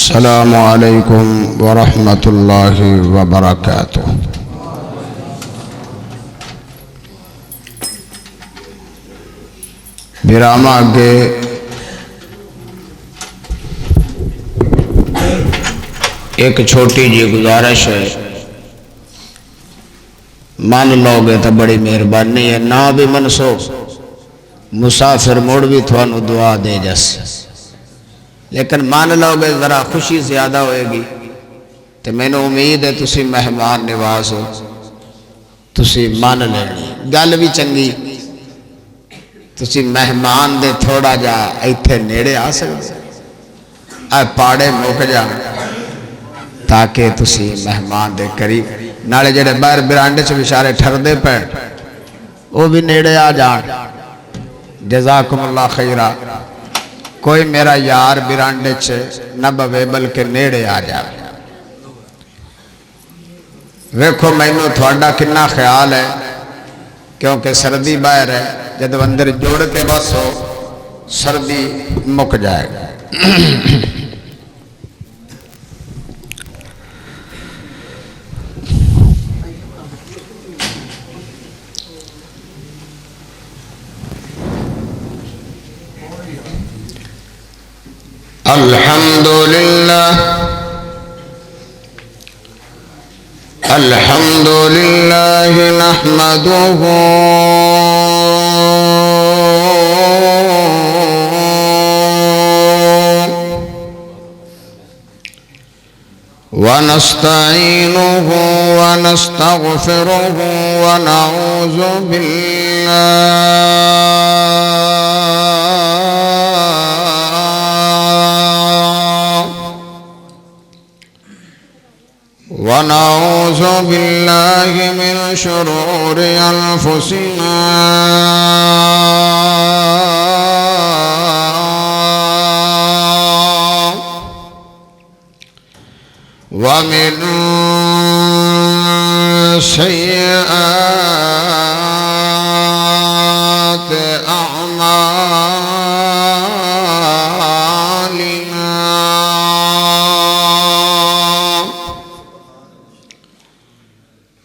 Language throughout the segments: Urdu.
السلام عليكم ورحمة الله وبركاته. براما کے ایک چھوٹی جی گزارش ہے، مان لو گے تو بڑی مہربانی ہے، نہ بھی منسو مسافر موڑ بھی تھوانو دعا دے جس، لیکن مان لو گے ذرا خوشی زیادہ ہوئے گی تو میں نے امید ہے تسی مہمان نواز ہو، تسی مان لینی گل بھی چنگی، تسی مہمان دے تھوڑا جا ایتھے نیڑے آ سکتے اے پاڑے مک جا تاکہ تسی مہمان دے قریب نالے جڑے باہر برانڈے سے بشارے ٹھر دے پہ وہ بھی نیڑے آ جان۔ جزاکم اللہ خیرہ، کوئی میرا یار برانڈے سے نہ بوے بلکہ نیڑے آ جائے۔ ویکھو مینوں تھوڑا کنا خیال ہے کیونکہ سردی باہر ہے، جب اندر جوڑ کے بس ہو سردی مک جائے گا۔ الحمدللہ الحمدللہ نحمدہ ونستعینہ ونستغفرہ ونعوذ باللہ من شرور انفسنا ومن سیئات اعمالنا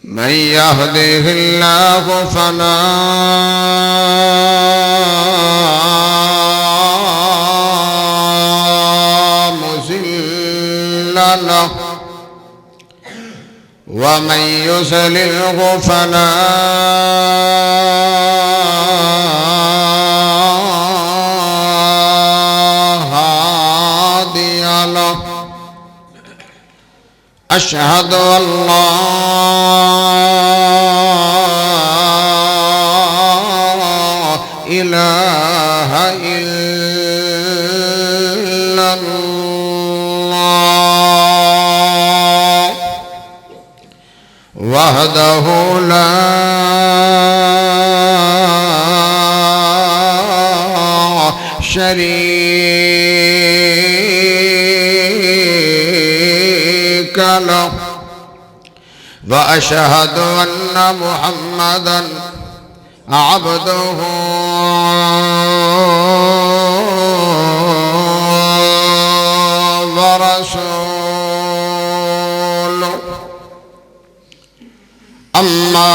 من يهده الله فلا مضل له ومن يضلله فلا هادي له أشهد أن لا إله إلا الله وحده لا شريك له وأشهد أن محمدًا عبده ورسوله أما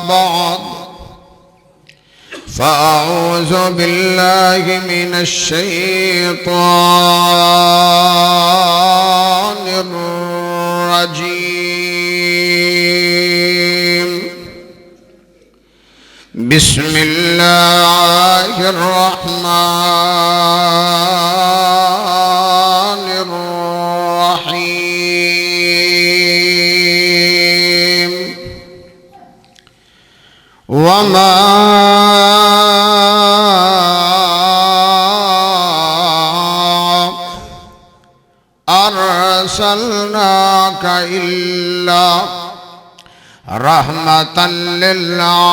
بعد فأعوذ بالله من الشيطان الرجيم بسم الله الرحمن الرحيم وما أرسلناك إلا رحمة للعالمين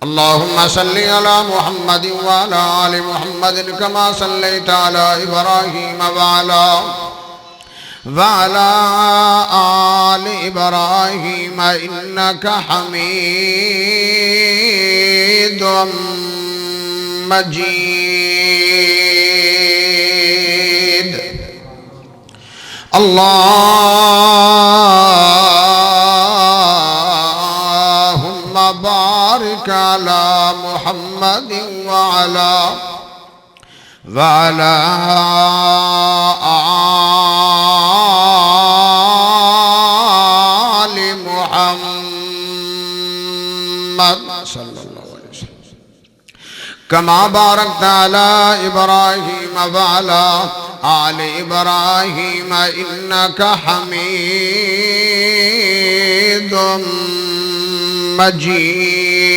اللهم اللهم صل على محمد وعلى آل محمد كما صليت على إبراهيم وعلى آل إبراهيم إنك حميد مجيد اللهم بارك على محمد وعلى آل محمد صلى الله عليه وسلم كما باركت على إبراهيم وعلى آل إبراهيم إنك حميد مجيد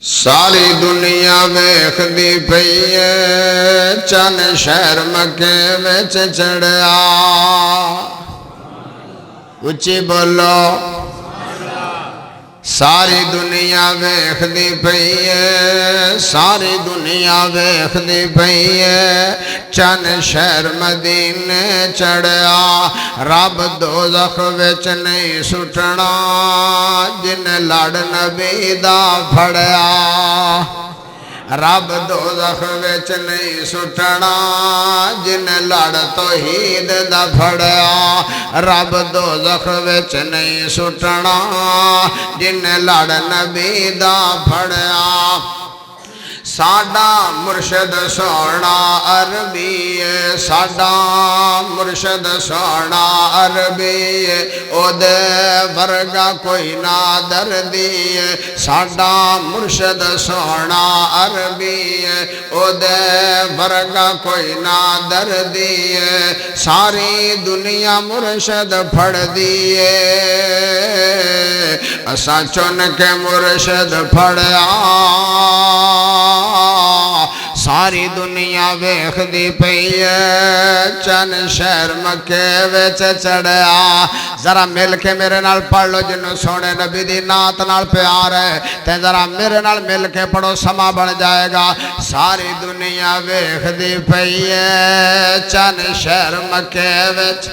ساری دنیا ویکھ دی پئی ہے چن شہر مکے وچ چڑھیا اچھی بولو ساری دنیا ویکھ دی پئی ہے ساری دنیا ویکھ دی پئی ہے چن شہر مدینے چڑھیا رب دوزخ وچ نہیں سٹنا جن لڑ نبی دا پھڑیا رب دوزخ وچ نہیں سٹنا جن لڑ توحید دا پھڑیا رب دوزخ وچ نہیں سٹنا جن لڑ نبی دا پھڑیا ساڈا مرشد سونا عربی ہے ساڈا مرشد سونا عربی ہے او دے ورگا کوئی نہ دردی ہے ساڈا مرشد سونا عربی ہے او دے ورگا کوئی نہ دردی ہے ساری دنیا مرشد پھڑ دیے اساں چن کے مرشد پھڑیا ساری دنیا ویکھ دی پئی ہے چن شہر مکے وچ چڑھیا ذرا مل کے میرے نال پڑھ لو جنوں سونے نبی دی نعت نال پیار ہے تے ذرا میرے نال مل کے پڑھو سما بن جائے گا ساری دنیا ویکھ دی پئی ہے چن شہر مکے وچ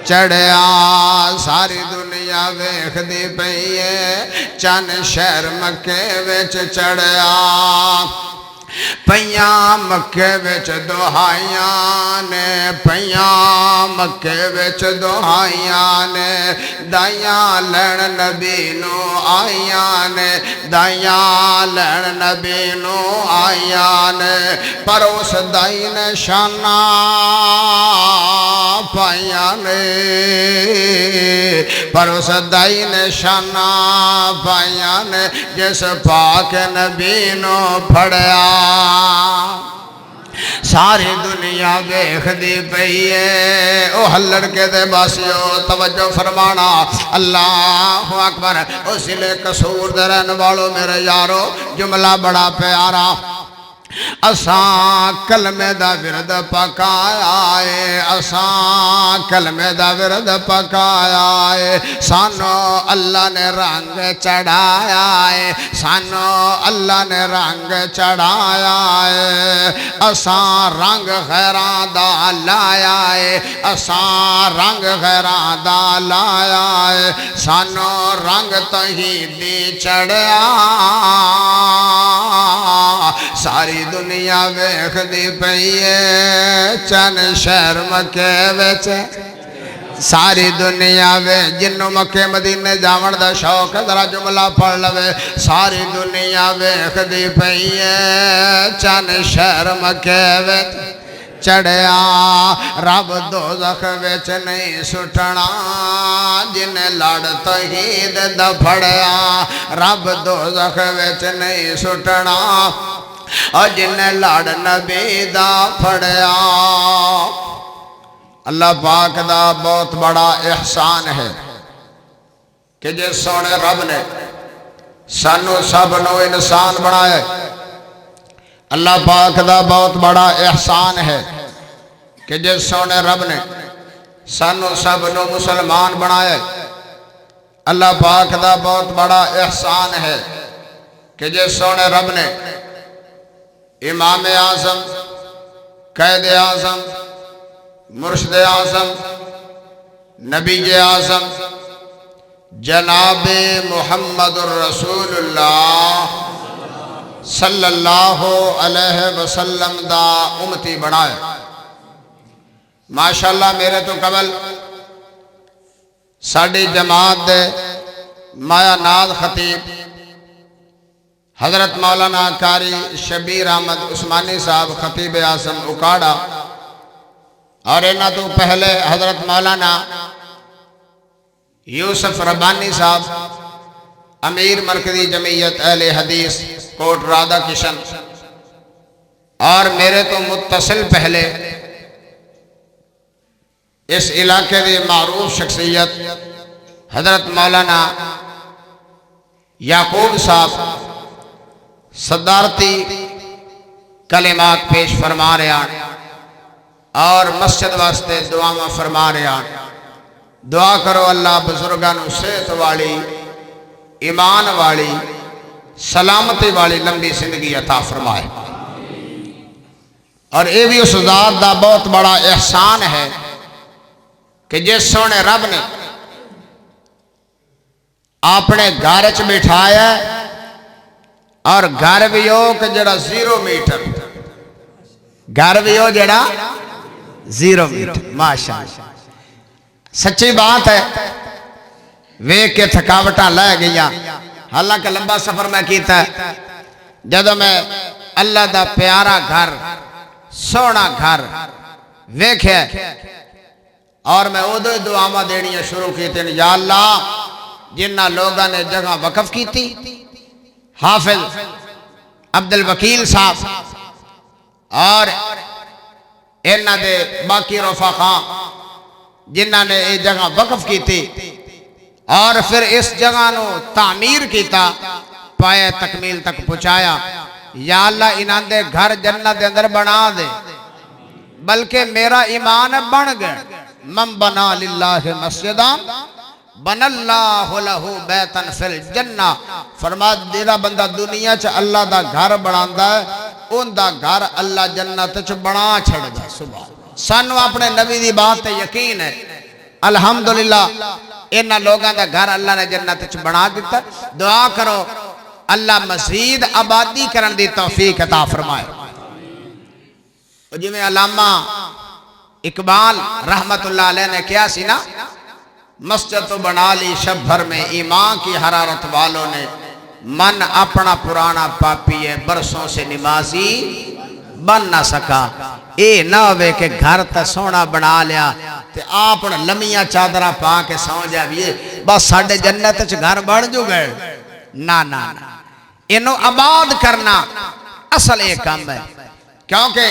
چڑھیا ساری دنیا ویکھ دی پئی ہے چن شہر مکے وچ چڑھیا پیاں مکے وچ دہائیاں نے پیاں مکے وچ دہائیاں نے دائیاں لین نبی نو آئیاں نے دائیاں لین نبی نو آئیاں نے پر اس دائی نے شانہ پائیاں نے پر اس دائی نے شانہ پائیاں نے جس پاک نبی نو پھڑیا ساری دنیا ویکھ دی پئی ہے او ہلڑ کے دے باسیو توجہ فرمانا اللہ اکبر او ضلع قصور دے رہن والو میرے یارو جملہ بڑا پیارا اساں کلمے دا ورد پکایا ہے اساں کلمے دا ورد پکایا ہے سانو اللہ نے رنگ چڑھایا ہے سانو اللہ نے رنگ چڑھایا ہے اساں رنگ غیراں دا لایا ہے اساں رنگ غیراں دا لایا ہے سانو رنگ توحیدی چڑھیا ساری دنیا ویکھ دی پئی ہے چن شہر مکے وچ ساری دنیا وچ جنوں مکے مدینے جاون دا شوق ذرا جملہ پڑھ لوے ساری دنیا ویکھ دی پئی ہے چن شہر مکے وچ چڑھیا رب دوزخ وچ نہیں سٹنا جن لڑ توحید دا پھڑیا رب دوزخ وچ نہیں سٹنا اور جن لڑ نبی دا پھڑیا اللہ پاک دا بہت بڑا احسان ہے کہ جس سونے رب نے سانو سب نو انسان بنایا اللہ پاک دا بہت بڑا احسان ہے کہ جس سونے رب نے سانو سب نو مسلمان بنائے۔ اللہ پاک دا بہت بڑا احسان ہے کہ جس سونے رب نے امام اعظم، قائد اعظم، مرشد اعظم، نبی اعظم جناب محمد الرسول اللہ صلی اللہ علیہ وسلم دا امتی بنائے۔ ماشاءاللہ میرے تو قبل ساڑی جماعت دے مایا ناز خطیب حضرت مولانا قاری شبیر احمد عثمانی صاحب خطیب اعظم اکاڑا، اور انہاں تو پہلے حضرت مولانا یوسف ربانی صاحب امیر مرکزی جمعیت اہل حدیث کوٹ رادھا کشن، اور میرے تو متصل پہلے اس علاقے دی معروف شخصیت حضرت مولانا یعقوب صاحب صدارتی کلمات پیش فرما رہے ہیں اور مسجد واسطے دعا فرما رہے ہیں۔ دعا کرو اللہ بزرگانو صحت والی، ایمان والی، سلامتی والی لمبی زندگی عطا فرمائے۔ اور یہ بھی اس ذات دا بہت بڑا احسان ہے کہ جس سونے رب نے اپنے گھر چ بٹھایا اور گھر بھی ہو کہ جڑا 0 میٹر، گھر بھی ہو جڑا 0 میٹر، ماشاءاللہ سچی بات ہے۔ ویک کے تھکاوٹاں لے گیا، حالانکہ لمبا سفر میں کیتا ہے، جدو میں اللہ دا پیارا گھر، سونا گھر ویکھے اور میں ادو دعاواں دینیاں شروع کی تین، یا اللہ جنہ لوگاں نے جگہ وقف کی تھی، حافظ عبدالوکیل صاحب اور انہاں دے باقی رفقاء جنہاں نے یہ جگہ وقف کی تھی، اور پھر اس جگہ نو تعمیر کیتا، پائے تکمیل تک پہنچایا، یا اللہ انہاں دے گھر جنت دے اندر بنا دے، بلکہ میرا ایمان بن گئے۔ من بنا للہ مسجدہ بن اللہ لہو بیتن فی الجنہ، فرما دینا بندہ دنیا چا اللہ دا گھر بناندہ ہے، ان دا گھر اللہ جنت چا بنا چھڑ دا۔ سبحان سانو اپنے نبی دی بات یقین ہے، الحمدللہ انہا لوگاں دا گھر اللہ نے جنت چا بنا دیتا۔ دعا کرو اللہ مزید آبادی کرن دی توفیق عطا فرمائے۔ جی میں علامہ اقبال رحمت اللہ علیہ نے کیا سی نا، مسجد تو بنا لی شب بھر میں ایمان کی حرارت والوں نے، من اپنا پرانا پاپی ہے برسوں سے نمازی بن نہ سکا۔ اے نہ ہوئے کہ گھر تا سونا بنا لیا تے آپ لمیاں چادرہ پا کے سو جائے بس ساڑھے جنت چھ گھر بڑھ جو گئے، نا نا نا، انہوں آباد کرنا اصل ایک کام ہے۔ کیونکہ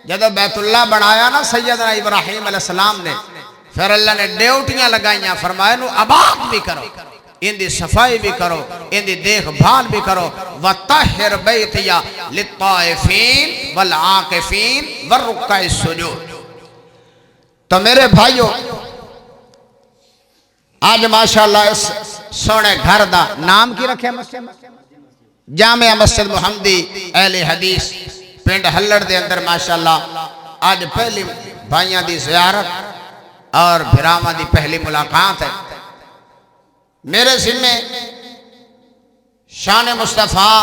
جب بیت اللہ بنایا نا سیدنا ابراہیم علیہ السلام نے، پھر اللہ نے ڈیوٹیاں لگائیاں، فرمایا نو آباد بھی کرو، ان دی صفائی بھی کرو، ان دی دیکھ بھال بھی کرو، وَطَحِرْ بَيْتِيَا لِلطَّائِفِينَ وَالْعَاقِفِينَ وَالرُّكَّعِ السُّجُودِ۔ تو میرے بھائیو آج ماشاءاللہ اس سونے گھر دا نام کی رکھے مسجد؟ جامعہ مسجد محمدی اہل حدیث پنڈ ہلڑ دے اندر ماشاءاللہ آج پہلی بھائیاں دی زیارت اور بھراما دی پہلی ملاقات ہے۔ میرے ذمہ شان مصطفیٰ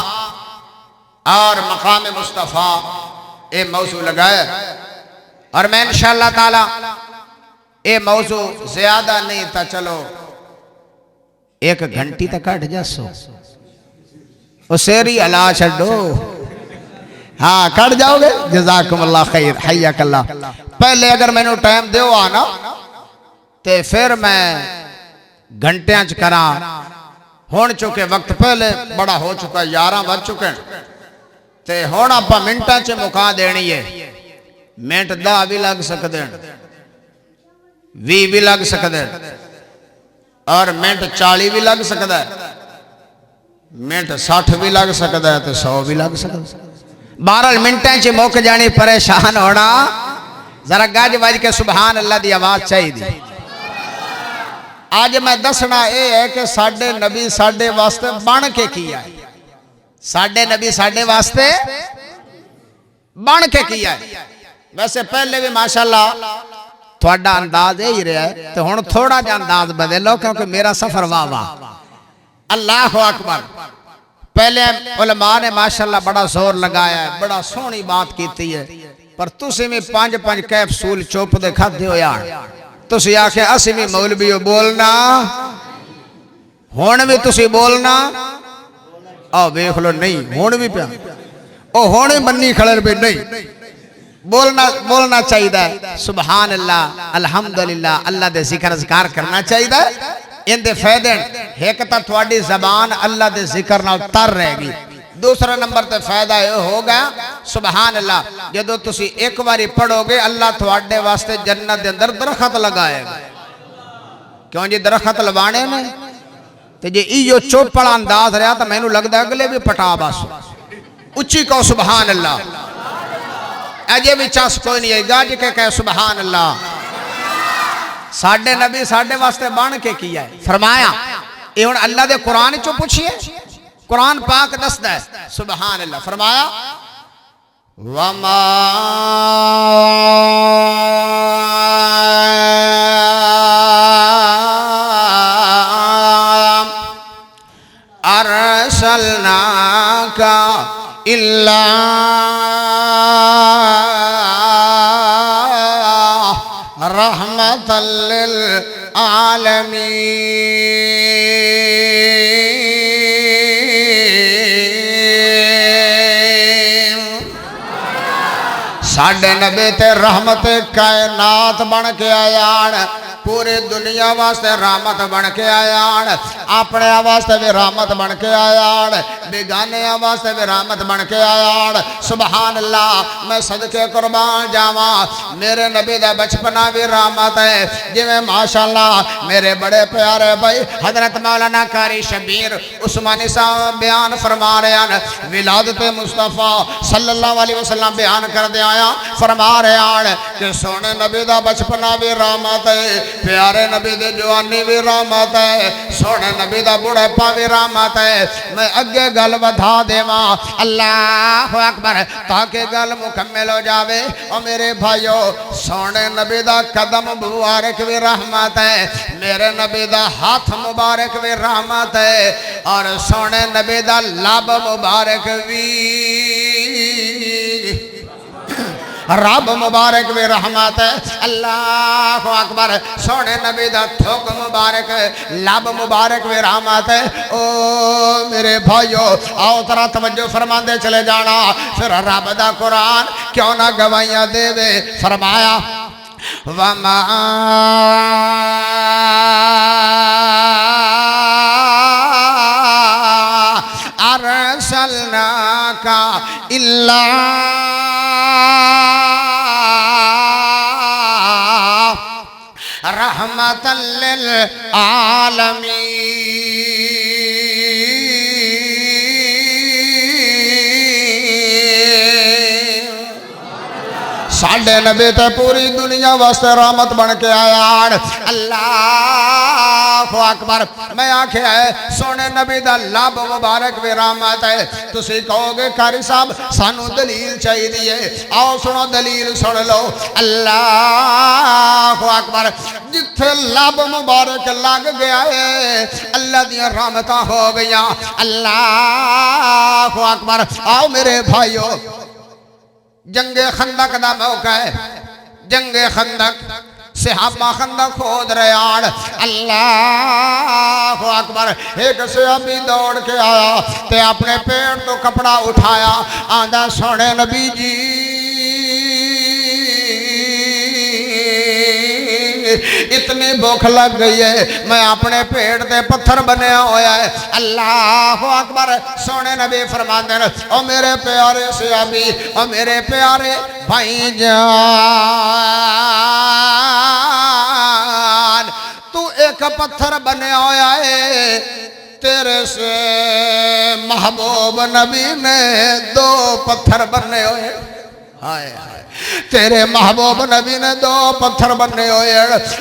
اور مقام مصطفیٰ اے موضوع لگایا، اور میں انشاءاللہ تعالی اے موضوع زیادہ نہیں تا چلو 1 گھنٹی تک کٹ جاسو، وہ سیری علا چھڑو، ہاں کٹ جاؤ گے، جزاکم اللہ خیر، حیاک اللہ۔ پہلے اگر میں نے ٹائم دیو آنا تے پھر میں گھنٹیاں چکراں، ہون چکے وقت پہلے بڑا ہو چکا، 11 بج چکے تے ہون اپا منٹاں چے مکا دینی ہے، منٹ 10 بھی لگ سکتے ہیں، 20 بھی لگ سکتے ہیں، اور منٹ 40 بھی لگ سکتا ہے، منٹ 60 بھی لگ سکتا ہے، تو 100 بھی لگ سکتا ہے۔ 12 منٹیں چے موک جانی پریشان ہونا ذرا گاج باج کے سبحان اللہ دی آواز چاہی دی آج میں دسنا اے ہے کہ ساڑھے نبی ساڑھے واسطے بن کے کیا ہے ساڑھے نبی ساڑھے واسطے بن کے کیا ہے ویسے پہلے بھی ماشاءاللہ تھوڑا انداز ہی رہا ہے تو ہن تھوڑا جا انداز بدلو کیونکہ میرا سفر واہ واہ اللہ اکبر پہلے علماء نے ماشاءاللہ بڑا زور لگایا ہے بڑا سونی بات کیتی ہے پر تسی میں 5 کیپسول چوپ دے کھاتے ہو یار تسی آکھے اسی میں مولویو بولنا ہون بھی تسی بولنا آو بیخ لو نہیں ہون بھی پیا او ہونے منی کھڑر بھی نہیں بولنا چاہیے دا سبحان اللہ الحمدللہ اللہ دے ذکر اذکار کرنا چاہیے دا ان دے فیدے ایک تا تھوڑی زبان اللہ دے ذکر نہ تر رہے گی دوسرا نمبر تے فائدہ یہ ہوگا سبحان اللہ جدو تسی ایک باری پڑھو گے اللہ تھوڑے واسطے جنت دے اندر درخت لگائے گا کیوں جی درخت لوانے میں تو جی ایو چوپڑا انداز رہا تو میں نے لگ دا اگلے بھی پٹا بس اچھی کو سبحان اللہ اجے بھی چاس کوئی نہیں ہے گاج کے کہے سبحان اللہ ساڑھے نبی ساڑھے واسطے بان کے کیا ہے فرمایا یہ اللہ دے قرآن چو پوچھئے قرآن پاک دست ہے سبحان اللہ فرمایا وَمَا أَرْسَلْنَاكَ إِلَّا رحمة للعالمين ساڑھے نبی تے رحمت کائنات بن کے آیان پورے دنیا واسطے رحمت بن کے آیان اپنے واسطے بھی رحمت بن کے آیان بیگانے واسطے بھی رحمت بن کے آیان سبحان اللہ میں صدقے قربان جاواں میرے نبی دا بچپنا بھی رحمت ہے جی میں ماشاءاللہ میرے بڑے پیارے بھائی حضرت مولانا قاری شبیر عثمانی صاحب بیان فرما رہے ہیں ولادت مصطفیٰ صلی اللہ علیہ وسلم بیان کر دے آیا فرما رہے ہیں کہ سونے نبی دا بچپنا بھی رحمت ہے پیارے نبی دے جوانی بھی رحمت ہے سونے نبی دا بڑے پا بھی رحمت ہے میں اگے گل ودھا دیواں اللہ اکبر تاکہ گل مکمل ہو جاوے اور میرے بھائیو سونے نبی دا قدم مبارک بھی رحمت ہے میرے نبی دا ہاتھ مبارک بھی رحمت ہے اور سونے نبی دا لب مبارک بھی رب مبارک بھی رحمت ہے اللہ اکبر سونے نبی دا تھوک مبارک لب مبارک بھی رحمت ہے او میرے بھائیو آؤ ترہ توجہ فرمان دے چلے جانا پھر رب دا قرآن کیوں نہ گوائیاں دے دے فرمایا وَمَا أَرْسَلْنَاكَ إِلَّا رحمة للعالمين ساڑھے نبی تے پوری دنیا واسطے رحمت بن کے آیان اللہ اکبر میں آنکھیں ہے سونے نبی دا لب مبارک بھی رحمت ہے تسی کہو گے قاری صاحب سانو دلیل چاہی دیئے آؤ سنو دلیل سن لو اللہ اکبر جتھے لب مبارک لگ گیا ہے اللہ دیا رحمتہ ہو گیا اللہ اکبر آؤ میرے بھائیو جنگ خندق دا موقع ہے جنگ خندق صحابہ خندق کھود رہے آن اللہ اکبر ایک صحابی دوڑ کے آیا تے اپنے پیڑ تو کپڑا اٹھایا آندہ سونے نبی جی اتنی بھوک لگ گئی ہے میں اپنے پیڑ تے پتھر بنے ہویا ہے اللہ اکبر سونے نبی فرماتے ہیں او میرے پیارے صحابی او میرے پیارے بھائی جان تو ایک پتھر بنے ہویا ہے تیرے سے محبوب نبی نے 2 پتھر بنے ہوئے ہائے ہائے تیرے محبوب نبی نے دو پتھر بننے ہوئے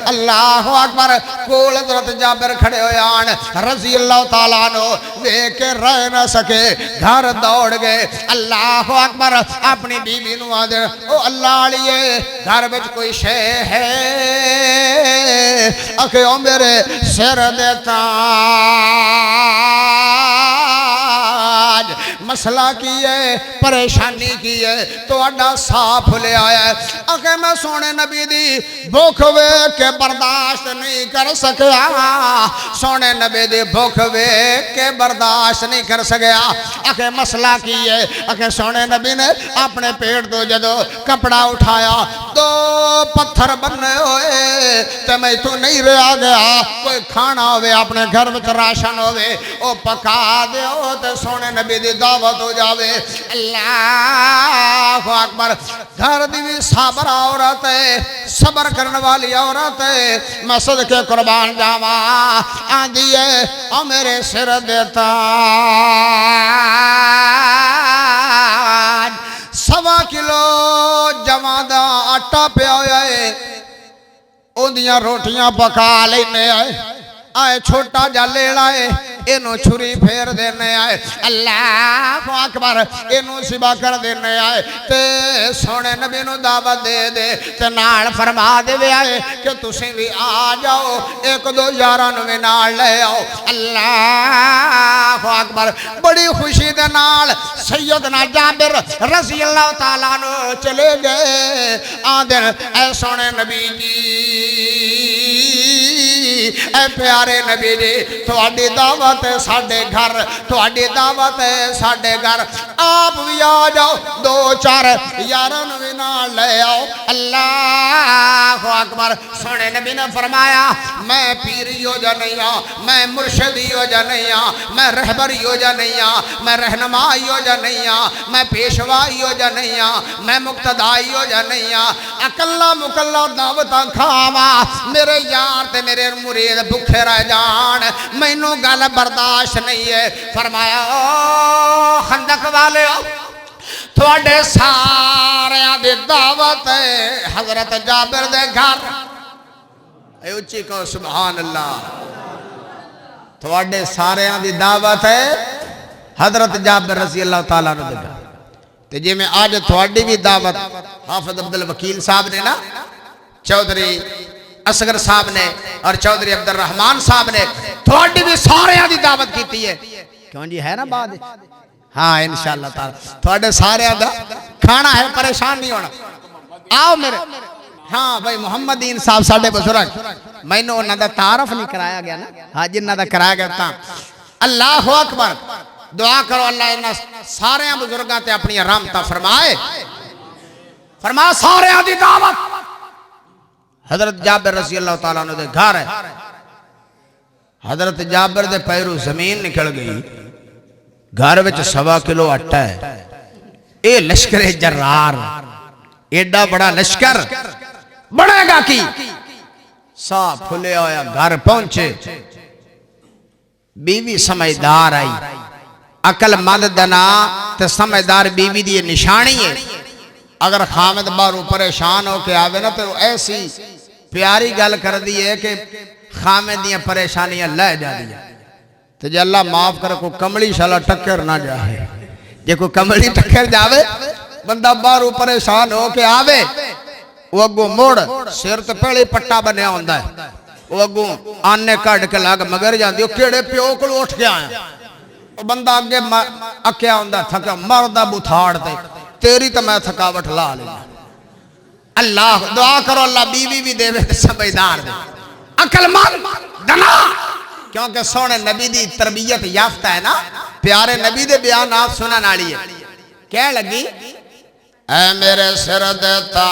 اللہ اکبر کول حضرت جابر کھڑے ہوئے آن رضی اللہ تعالیٰ عنہ دیکھ کے رہ نہ سکے گھر دوڑ گئے اللہ اکبر اپنی بیوی نو آدھے او اللہ علیہ گھر بچ کوئی شے ہے اکھے او میرے سر دیتا مسئلہ کی ہے پریشانی کی ہے تو اڈا صاف لے آیا ہے اکھے میں سونے نبی دی بھوک وے کے برداشت نہیں کر سکیا سونے نبی دی بھوک وے کے برداشت نہیں کر سکیا اکھے مسئلہ کی ہے اکھے سونے نبی نے اپنے پیٹ دو جدو کپڑا اٹھایا دو پتھر بننے ہوئے تے میں تو نہیں رہا گیا کوئی کھانا ہوئے اپنے گھر میں راشن ہوئے او پکا دے ہو تے سونے نبی دی دعوت ہو جاوے اللہ اکبر گھر دی بھی صبر عورت ہے صبر کرنے والی عورت ہے میں صدقے قربان جاواں آندھی ہے او میرے سر دیتا 1.25 کلو جواں دا آٹا پیا ہویا ہے اودیاں روٹیاں پکا لینے آئے چھوٹا جا لیڑا ہے انہوں چھری پھیر دینے آئے اللہ اکبر انہوں سبا کر دینے آئے تے سونے نبی نو دعوت دے دے تے نال فرما دے وے آئے کہ تسی بھی آ جاؤ ایک دو یاران میں نال لے آؤ اللہ اکبر بڑی خوشی دے نال سیدنا جابر رضی اللہ تعالیٰ عنہ چلے گئے آدھر اے سونے نبی جی اے پیارے نبی جی تھوڑی دعوت ہے ساڑھے گھر تھوڑی دعوت ہے ساڑھے گھر آپ بھی آ جاؤ 2-4 یاران بھی نہ لے آؤ اللہ اکبر سونے نبی نے فرمایا میں پیری ہو جا نہیں ہوں میں مرشدی ہو جا نہیں ہوں میں رہبری ہو جا نہیں ہوں میں رہنمائی ہو جا نہیں ہوں میں پیشوائی ہو جا نہیں ہوں میں مقتدائی ہو جا نہیں ہوں اکلا مکلا دعوتاں کھاوا میرے یار تے میرے مرید بھکھے رہ جان مینوں گل برداشت نہیں ہے فرمایا او خندق والے تھوڑے سارے دی دعوت ہے حضرت جابر دے گھر اے اچھی کو سبحان اللہ تھوڑے سارے دی دعوت ہے حضرت جابر رضی اللہ تعالیٰ عنہ دے گھر تے جی میں آج تھوڑی بھی دعوت حافظ عبدالوکیل صاحب نے نا چودھری اصغر صاحب نے اور چودھری عبدالرحمان صاحب نے تھوڑی بھی سارے دی دعوت کیتی ہے کیوں جی ہے نا بات ہاں انشاءاللہ تعالی تھوڑے سارے دا کھانا ہے پریشان نہیں ہونا آؤ میرے ہاں بھائی محمد دین صاحب ساڑھے بزرگ میں نے انہوں دا تعارف نہیں کرایا گیا نا ہاں جنہوں دا کرایا گیا تھا اللہ اکبر دعا کرو اللہ انہوں سارے بزرگاں تے اپنی رحمتہ فرمائے فرما سارے دی دعوت حضرت جابر رضی اللہ تعالیٰ عنہ دے گھر ہے حضرت جابر دے پیرو زمین نکل گئی گھر وچ 1.25 کلو آٹا ہے اے لشکر جرار ایڈا بڑا لشکر بڑے گا کی سا پھلے ہویا گھر پہنچے بیوی سمجھدار آئی عقل مند دنا تے سمجھدار بیوی دی نشانی ہے اگر خامد بارو پریشان ہو کے آوے نا تو ایسی پیاری گل کر دی ہے کہ خامد دیاں پریشانیاں لے جا دیا تو جے اللہ معاف کر کو کمڑی شالا ٹکر نہ جائے جے کو کمڑی ٹکر جاوے بندہ بارو پریشان ہو کے آوے وہ اگو موڑ سیر تو پہلے پٹا بنیا ہوندہ ہے وہ اگو آنے کاٹ کے لاغ مگر جاندی وہ کیڑے پیو کلو اٹھ گیا ہے وہ بندہ آگے اکیا ہوندہ تھکا مردہ بتھاڑ دے تیری تو میں تھکاوٹ لا لیا اللہ دعا کرو اللہ بیوی بھی دے سمجھدار دے عقل مند دنا کیونکہ سونے نبی دی تربیت یافتہ ہے نا پیارے نبی دے بیانات سنا ناڑی ہے کہہ لگی اے میرے سر دیتا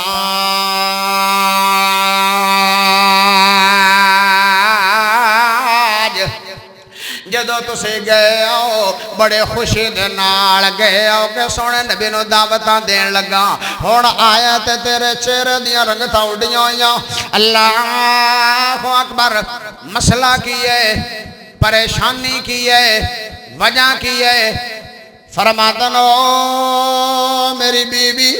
جدو تسے گئے آؤ بڑے خوشی دے نال گئے آؤ کہ سونے نبی نو دعوتاں دین لگا ہون آیا تے تیرے چہرے دیاں رنگتاں اڑیاں ہویاں اللہ اکبر مسئلہ کی ہے پریشانی کی ہے وجہ کی ہے فرماتن او میری بیوی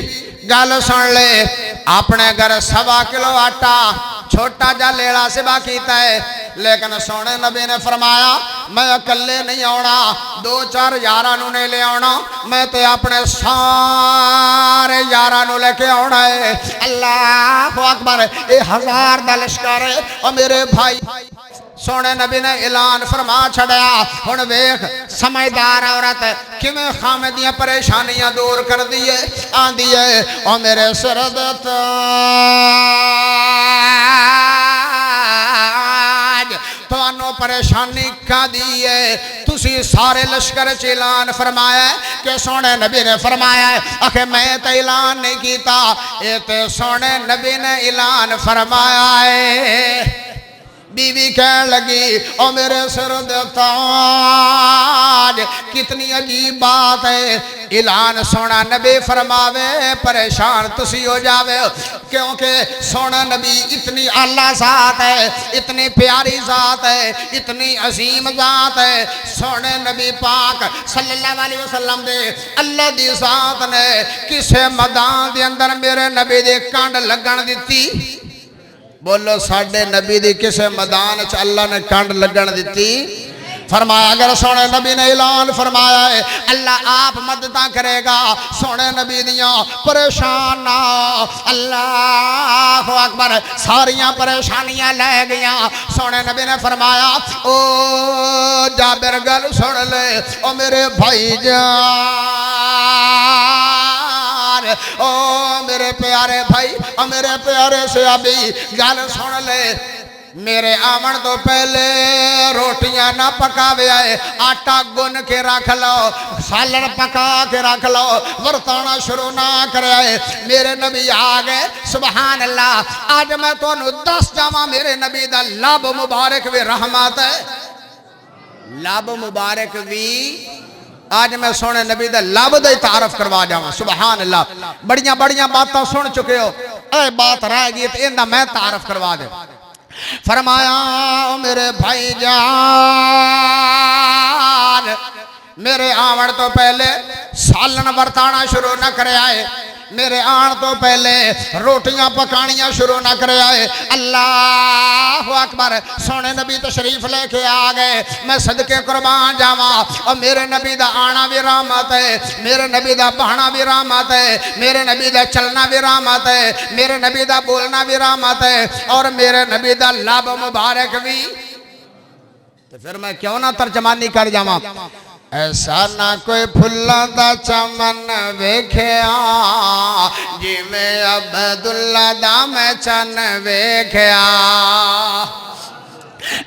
گل سن لے اپنے گھر 1.25 کلو آٹا چھوٹا جا لیڑا سبا کیتا ہے لیکن سونے نبی نے فرمایا میں اکلے نہیں آنا 2-4 یارانوں نے لے آنا میں تے اپنے سارے یارانوں لے کے آنا ہے اللہ اکبر اے 1000 دا لشکر ہے اور میرے بھائی سونے نبی نے اعلان فرما چھڑیا ہن ویکھ سمجھدار عورت کیویں خامدیاں پریشانیاں دور کر دیے آندی ہے او میرے سر دے تاج توانو پریشانی کا دیئے تسی سارے لشکر چ اعلان فرمایا ہے کہ سونے نبی نے فرمایا ہے اکھے میں تے اعلان نہیں کیتا اے تے سونے نبی نے اعلان فرمایا ہے بیوی کہنے لگی او میرے سر دے تاج کتنی عجیب بات ہے اعلان سونا نبی فرماوے پریشان تسی ہو جاوے کیونکہ سونا نبی اتنی اعلیٰ ذات ہے اتنی پیاری ذات ہے اتنی عظیم ذات ہے سونے نبی پاک صلی اللہ علیہ وسلم دے اللہ دی ذات نے کسے میدان دے اندر میرے نبی دے کانڈ لگن دیتی بولو ساڑھے نبی دی کسے میدان چ اللہ نے کانڈ لگن دیتی فرمایا اگر سونے نبی نے اعلان فرمایا ہے اللہ آپ مددہ کرے گا سونے نبی دیاں پریشان نہ اللہ اکبر ساریاں پریشانیاں لے گیاں سونے نبی نے فرمایا او جابر گل سن لے او میرے بھائی جان او میرے پیارے بھائی او میرے پیارے صحابی گل سن لے میرے آمن تو پہلے روٹیاں نہ پکاوے آئے آٹا گن کے رکھ لو سالن پکا کے رکھ لو ورتانا شروع نہ کرے آئے میرے نبی آگئے سبحان اللہ آج میں تو انہوں 10 جامع میرے نبی دا لب مبارک بھی رحمت ہے لب مبارک بھی آج میں سونے نبی دا لب دا تعارف کروا جاؤں سبحان اللہ بڑیاں بڑیاں باتاں سن چکے ہو اے بات رہ گئی تو اندہ میں تعارف کروا دے فرمایا میرے بھائی جان میرے آمن تو پہلے سالن برتانا شروع نہ کرے آئے میرے آن تو پہلے روٹیاں پکانیاں شروع نہ کرے آئے اللہ اکبر سونے نبی تشریف لے کے آگئے میں صدقے قربان جاواں اور میرے نبی دا آنا بھی رحمت ہے میرے نبی دا بہنا بھی رحمت ہے میرے نبی دا چلنا بھی رحمت ہے میرے نبی دا بولنا بھی رحمت ہے اور میرے نبی دا لب مبارک بھی تو پھر میں کیوں نہ ترجمانی کر جاواں ایسا نہ کوئی پھلاں دا چمن ویکھیا جی میں عبداللہ دا میں چن ویکھیا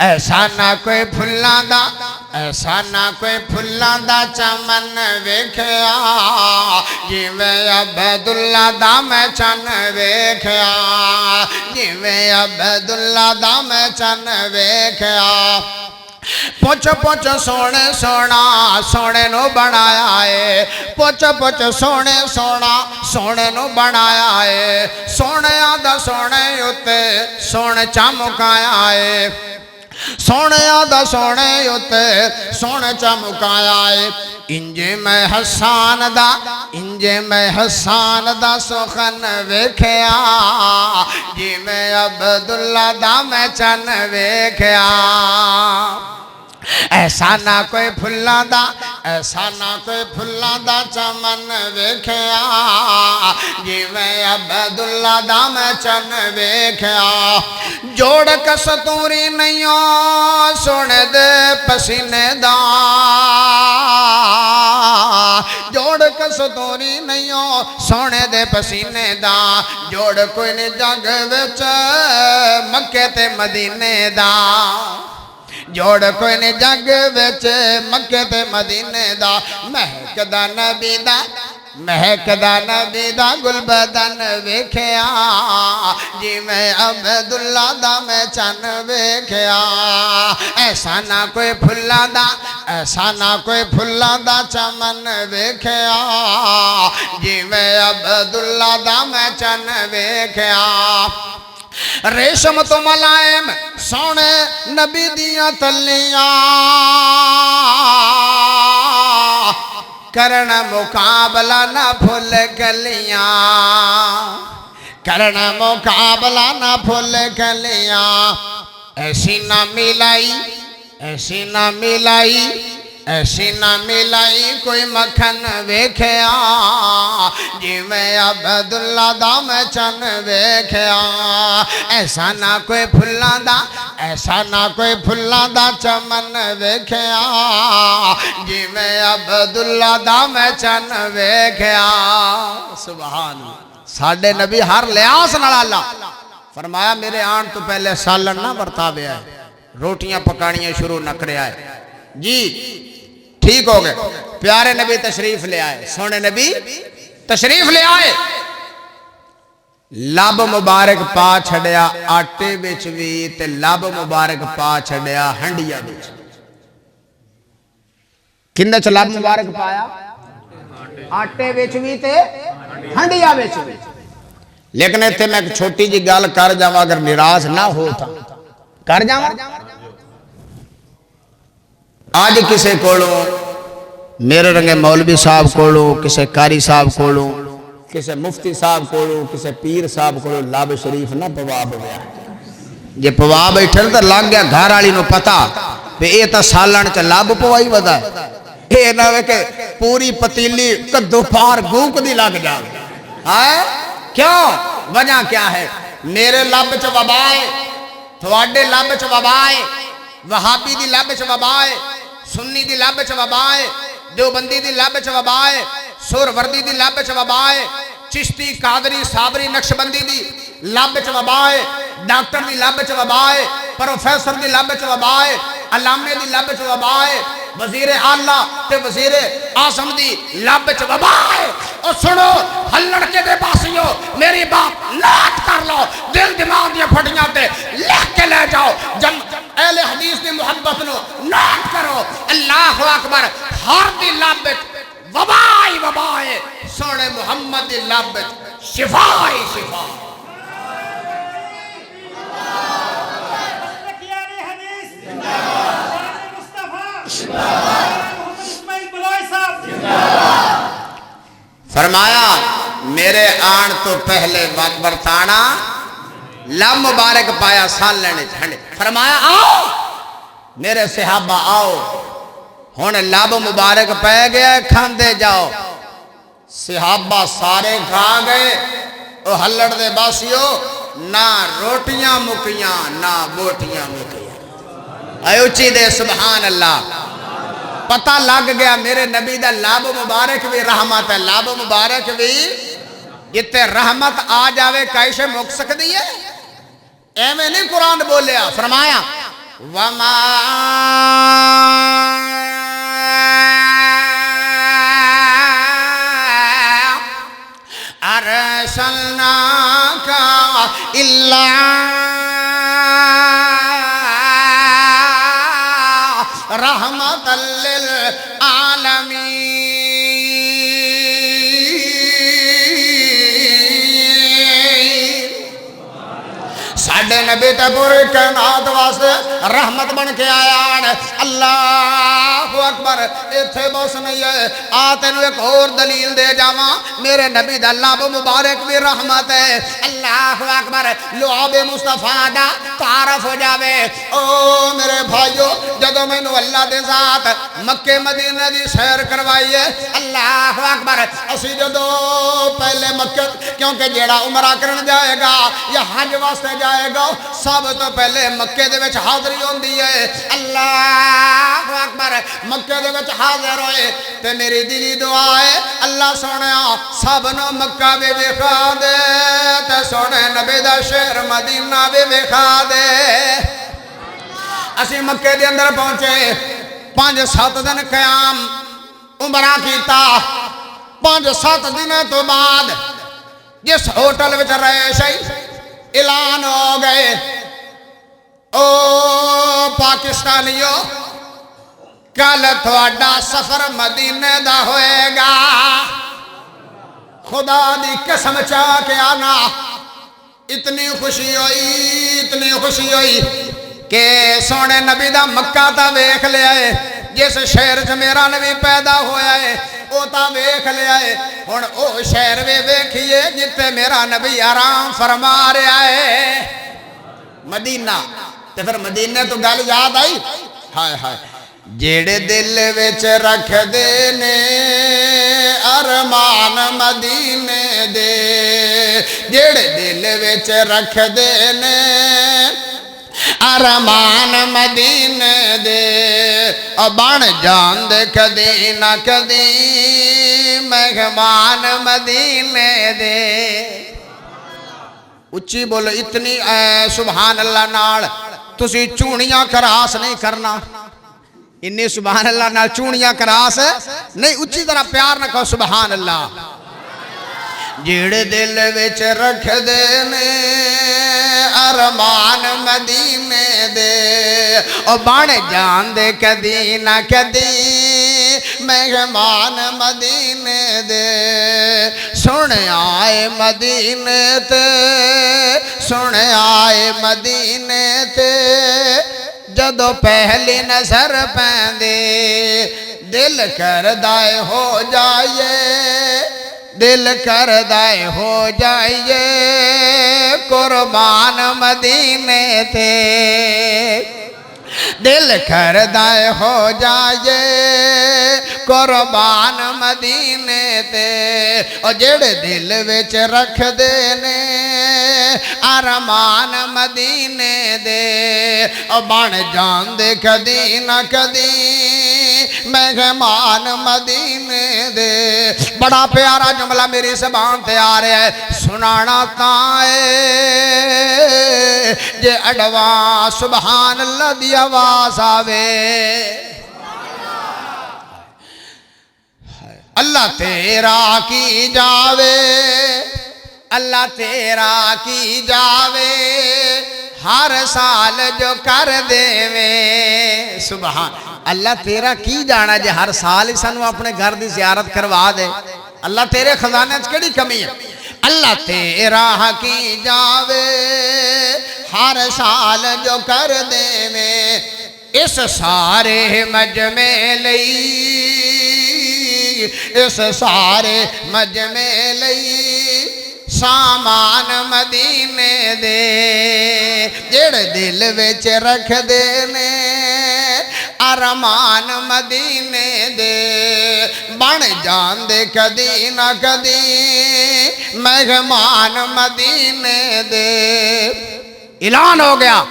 ایسا نہ کوئی پھلاں دا ایسا نہ کوئی پھلاں دا چمن ویکھیا جی میں عبداللہ دا میں چن ویکھیا جی میں عبداللہ دا میں چن ویکھیا پوچھ پوچھ سونے سونا سونے نو بنایا ہے پوچھ پوچھ سونے سونا سونے نو بنایا ہے سونے آدھا سونے اتے سونے چمکایا ہے سونے آدھا سونے اتے سونے چمکایا ہے انجے میں حسان دا انجے میں حسان دا سخن ویکھیا جی میں عبداللہ دا میں چن ویکھیا ایسا نہ کوئی پھلاں دا ایسا نہ کوئی پھلاں دا چمن ویکھیا جی میں عبداللہ دا میں چن ویکھیا جوڑ کستوری نہیں سونے دے پسینے دا جوڑ کستوری نہیں سونے دے پسینے دا جوڑ کوئی نہیں جگ وچ مکے تے مدینے دا جوڑ کوئی نہیں جگ وچ مکے تے مدینے دا مہک دا نبی دا مہک دا نبی دا گل بدن ویکھیا جی میں عبداللہ دا میں چن ویکھیا ایسا نہ کوئی پھلاں دا ایسا نہ کوئی پھلاں دا چمن ویکھیا جی میں عبداللہ دا میں چن ویکھیا ریشم تو ملائم سونے نبی دیاں تلیاں کرنا مقابلہ نہ بھول گلیاں کرنا مقابلہ نہ بھول گلیاں ایسی نہ ملائی ایسی نہ ملائی ایسی نہ ملائی کوئی مکھن ویکھیا جی میں عبداللہ دا میں چن ویکھیا ایسا نہ کوئی پھلاں دا ایسا نہ کوئی پھلاں دا چمن ویکھیا جی میں عبداللہ دا میں چن ویکھیا سبحان اللہ ساڈے نبی ہر لحاظ نال اللہ فرمایا میرے آن تو پہلے سالن نہ برتاویا ہے روٹیاں پکانیاں شروع نہ کریا ہے جی ٹھیک ہو گئے پیارے نبی تشریف لے آئے سونے نبی تشریف لے آئے لب مبارک پا چھڑیا آٹے بچ بھی تے لب مبارک پا چھڑیا ہنڈیا بچ کندے چ لب مبارک پایا آٹے بچ بھی تے ہنڈیا بچ بھی لیکن ایتھے میں ایک چھوٹی جی گل کر جاواں اگر ناراض نہ ہوتا کر جاواں آج کسے کولوں میرے رنگے مولوی صاحب کولوں کسے قاری صاحب کولوں کسے مفتی صاحب کولوں کسے پیر صاحب کولوں لب شریف نہ پوا بویا جے پوا بیٹھے تو لگ گیا گھر والی نو پتا کہ اے تا سالن چ لب پوائی ودا ہے اے نہ وے کہ پوری پتیلی کدو پار گوک دی لگ جاوے ہائے کیوں وجہ کیا ہے میرے لب چ وبا ہے تھوڑے لب چ وبا ہے وہابی دی لب چ وبا ہے سنی دی لب چ وبا ہے دیوبندی دی لب چ وبا ہے سہروردی دی لب چ وبا ہے چشتی قادری صابری نقشبندی دی لب چ وبا ہے ڈاکٹر دی لب چ وبا ہے پروفیسر دی لب چ وبا ہے علامے دی لب چ وبا ہے وزیر اعلیٰ تے وزیر اعظم دی لب چ وبا ہے اور سنو ہلڑ کے دے پاسیو میری بات نوٹ کر لو دل دماغ دیا پھٹیاں تے لکھ کے لے جاؤ جب اہل حدیث دی محبت نو نوٹ کرو اللہ اکبر ہر دی لب وبائی وبائے سونے محمد دی لب شفائی شفا فرمایا میرے آن تو پہلے وقت برتانا لب مبارک پایا سال لینے چھڑے فرمایا آؤ میرے صحابہ آؤ ہون لب مبارک پہ گیا کھان دے جاؤ صحابہ سارے کھا گئے او ہلڑ دے باسیو نہ روٹیاں مکیاں نہ بوٹیاں مکیاں اے اچھی دے سبحان اللہ پتہ لگ گیا میرے نبی دا لب مبارک بھی رحمت ہے لب مبارک بھی جتے رحمت آ جاوے کائشے مک سکتی ہے ایمیں نہیں قرآن بولیا فرمایا وَمَا أَرْسَلْنَاكَ إِلَّا رحمت للعالمین ساڑھے نبی تے پوری کائنات واسطے رحمت بن کے آیا اللہ اکبر ایتھے بس نہیں ہے آتے نو ایک اور دلیل دے جاواں میرے نبی دا لب مبارک بھی رحمت ہے اللہ اکبر لعاب مصطفیٰ دا تعارف ہو جاوے او میرے بھائیو جدو میں نو اللہ دے ذات مکہ مدینہ دی سیر کروائیے اللہ اکبر اسی جدو پہلے مکہ کیونکہ جیڑا عمرہ کرن جائے گا یا حج واسطے جائے گا سب تو پہلے مکہ دے وچ حاضری ہوندی ہے اللہ اکبر مکہ دے وچ حاضر ہوئے تے میری دلی دعا ہے اللہ سونیا سب نو مکہ بھی وکھا دے تے سونے نبی دا شہر مدینہ بھی وکھا دے اسی مکہ دے اندر پہنچے 5-7 دن قیام عمرہ کیتا 5-7 دن تو بعد جس ہوٹل وچ رہے شئی اعلان ہو گئے او پاکستانیوں کل تھوڑا سفر مدینے دا ہوئے گا خدا دی قسم چاہ کے آنا اتنی خوشی ہوئی کہ سونے نبی دا مکہ تا ویکھ لے آئے جس شہر سے میرا نبی پیدا ہویا ہے او تا ویکھ لیا ہے ہن او شہر وے ویکھیے جتے میرا نبی آرام فرما رہا ہے مدینہ تے پھر مدینے تو گل یاد آئی ہائے ہائے جیڑے دل وچ رکھ دے نے ارمان مدینے دے جیڑے دل وچ رکھ دے نے ارمان مدینے دے بن جان دے کدی نہ کدی مہمان مدینے دے اچھی بولو اتنی سبحان اللہ نال تسی چونیاں کراس نہیں کرنا انی سبحان اللہ نال چونیاں کراس نہیں اچھی طرح پیار نہ کہو سبحان اللہ جیڑے دل وچ رکھ دے نے ارمان مدینے دے او بن جان دے کدی نہ کدی مہمان مدینے دے سنے آئے مدینے تے سنے آئے مدینے تے جدو پہلی نظر پیندے دل کردائے ہو جائے دل کردائے ہو جائیے قربان مدینے تے دل کردائے ہو جائیے قربان مدینے تے او جڑے دل وچ رکھ دے نے ارمان مدینے دے او بن جان دے کدی نہ کدی مہمان مدینے دے بڑا پیارا جملہ میری زبان تے آ رہا ہے سنانا تائے جے اڈوان سبحان اللہ دی آواز آوے اللہ تیرا کی جاوے اللہ تیرا کی جاوے ہر سال جو کر دے میں سبحان اللہ تیرا کی جانا جے ہر سال ہی سانو اپنے گھر دی زیارت کروا دے اللہ تیرے خزانے وچ کیڑی کمی ہے اللہ تیرا کی جاوے ہر سال جو کر دے میں اس سارے مجمع لئی اس سارے مجمع لئی سامان مدینے دے جڑے دل وچ رکھ دے نے ارمان مدینے دے بن جان دے کدی نہ کدی مہمان مدینے دے اعلان ہو گیا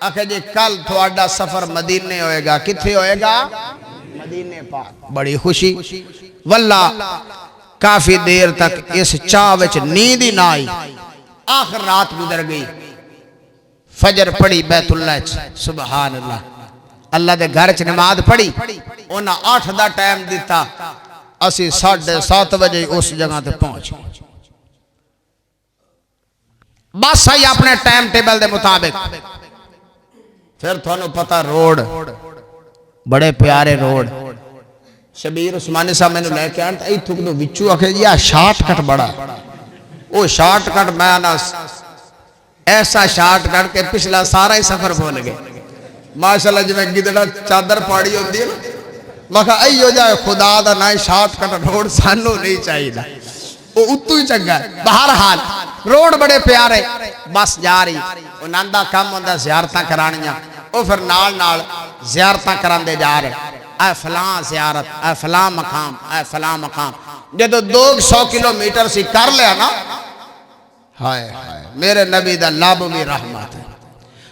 آخر جی کل تھوڑا سفر مدینے ہوئے گا کتھے ہوئے گا مدینے پاک بڑی خوشی واللہ کافی دیر تک اس چاہ وچ نیند ہی نہ آئی آخر رات گزر گئی فجر پڑھی بیت اللہ سبحان اللہ اللہ دے گھر چ نماز پڑھی انہاں 8 دا ٹائم دیتا اسی 7:30 بجے اس جگہ تے پہنچ بس آئی اپنے ٹائم ٹیبل دے مطابق پھر تھانوں پتہ روڈ بڑے پیارے روڈ شبیر عثمانی صاحب میں نے لے کے آن تا ایتھوں کدو وچو آکھے جی شارٹ کٹ بڑا وہ شارٹ کٹ میں نا ایسا شارٹ کٹ کے پچھلا سارا ہی سفر بھول گئے ماشاءاللہ جو میں گدڑا چادر پاڑی ہوتی ہے میں کہا ایو جائے خدا دا نہ شارٹ کٹ روڈ سانو نہیں چاہیے دا وہ اتو ہی چنگا ہے بہرحال روڈ بڑے پیارے بس جا رہی وہ ناندہ کم ہوندہ زیارتاں کرانیاں وہ پھر نال زیارتاں کران دے جا رہے اے فلاں زیارت اے فلاں مقام اے فلاں مقام جدو 200 کلومیٹر سی کر لیا نا ہائے ہائے میرے نبی دا لاب بھی رحمت ہے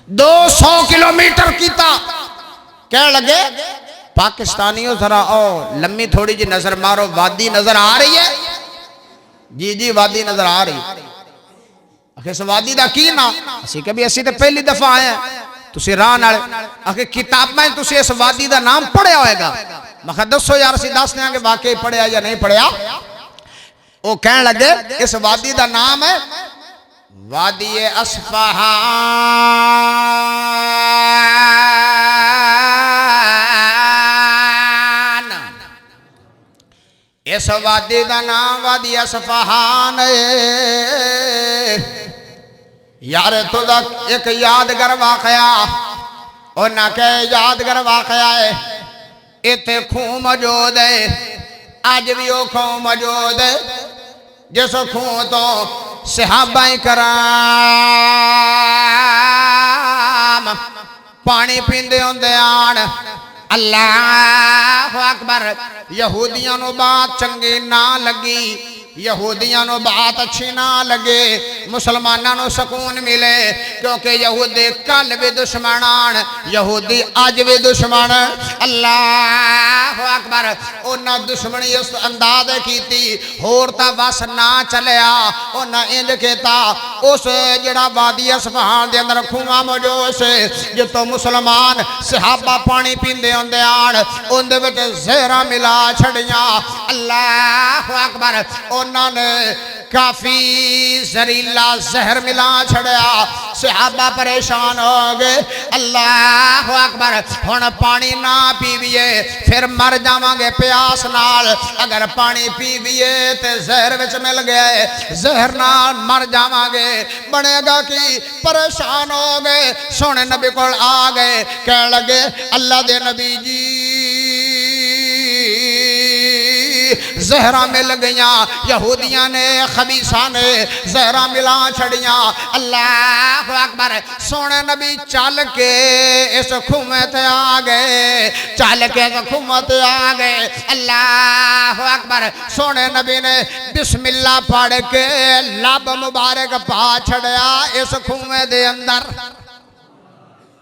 200 کلومیٹر کیتا کہہ لگے پاکستانیوں ذرا او لمبی تھوڑی جی نظر مارو وادی نظر آ رہی ہے جی وادی نظر آ رہی آخر اس وادی دا کی نا اسی کبھی اسی تے پہلی دفعہ آئے ہیں تسی راہ نال آخر کتاب میں تسی اس وادی دا نام پڑھیا ہوئے گا میں دسو یار اسی دس نے آگے واقعی پڑھیا یا نہیں پڑھیا وہ کہنے لگے اس وادی دا نام ہے وادی اصفہان اس وادی دا نام وادی اصفہان یار تو دا ایک یادگر واقعہ اور نہ کہ یادگر واقعہ ہے ایتے خون موجود ہے اج بھی وہ کھوں موجود ہے جس کھوں تو صحابہ کرام پانی پیندے ہوندے آن اللہ اکبر یہودیاں نو بات چنگی نہ لگی یہودیاں نو بات اچھی نہ لگے مسلماناں نو سکون ملے کیونکہ یہودی کل بھی دشمنان یہودی آج بھی دشمن اللہ اکبر انہاں دشمنی اس انداز کیتی ہورتا بس نہ چلیا انہاں انج کیتا اس جڑا وادی اصفہان دے اندر کھواں موجود سے جتوں مسلمان صحابہ پانی پیندے ہوندے آن ان دے وچ زہراں ملا چھڑیاں اللہ اکبر انہوں نے کافی زہریلا زہر ملا چھڑیا صحابہ پریشان ہو گئے اللہ اکبر ہن پانی نہ پیویے پھر مر جاواں گے پیاس نال اگر پانی پیویے تے زہر وچ مل گئے زہر نال مر جاواں گے بنے گا کی پریشان ہو گئے سونے نبی کول آ گئے کہنے لگے اللہ دے نبی جی زہرہ مل گیاں یہودیاں نے خبیثاں نے زہرہ ملا چھڑیاں اللہ اکبر سونے نبی چل کے اس کھویں تے آ گئے چل کے اس کھویں تے آ گئے اللہ اکبر سونے نبی نے بسم اللہ پڑھ کے لب مبارک پا چھڑیا اس کھویں دے اندر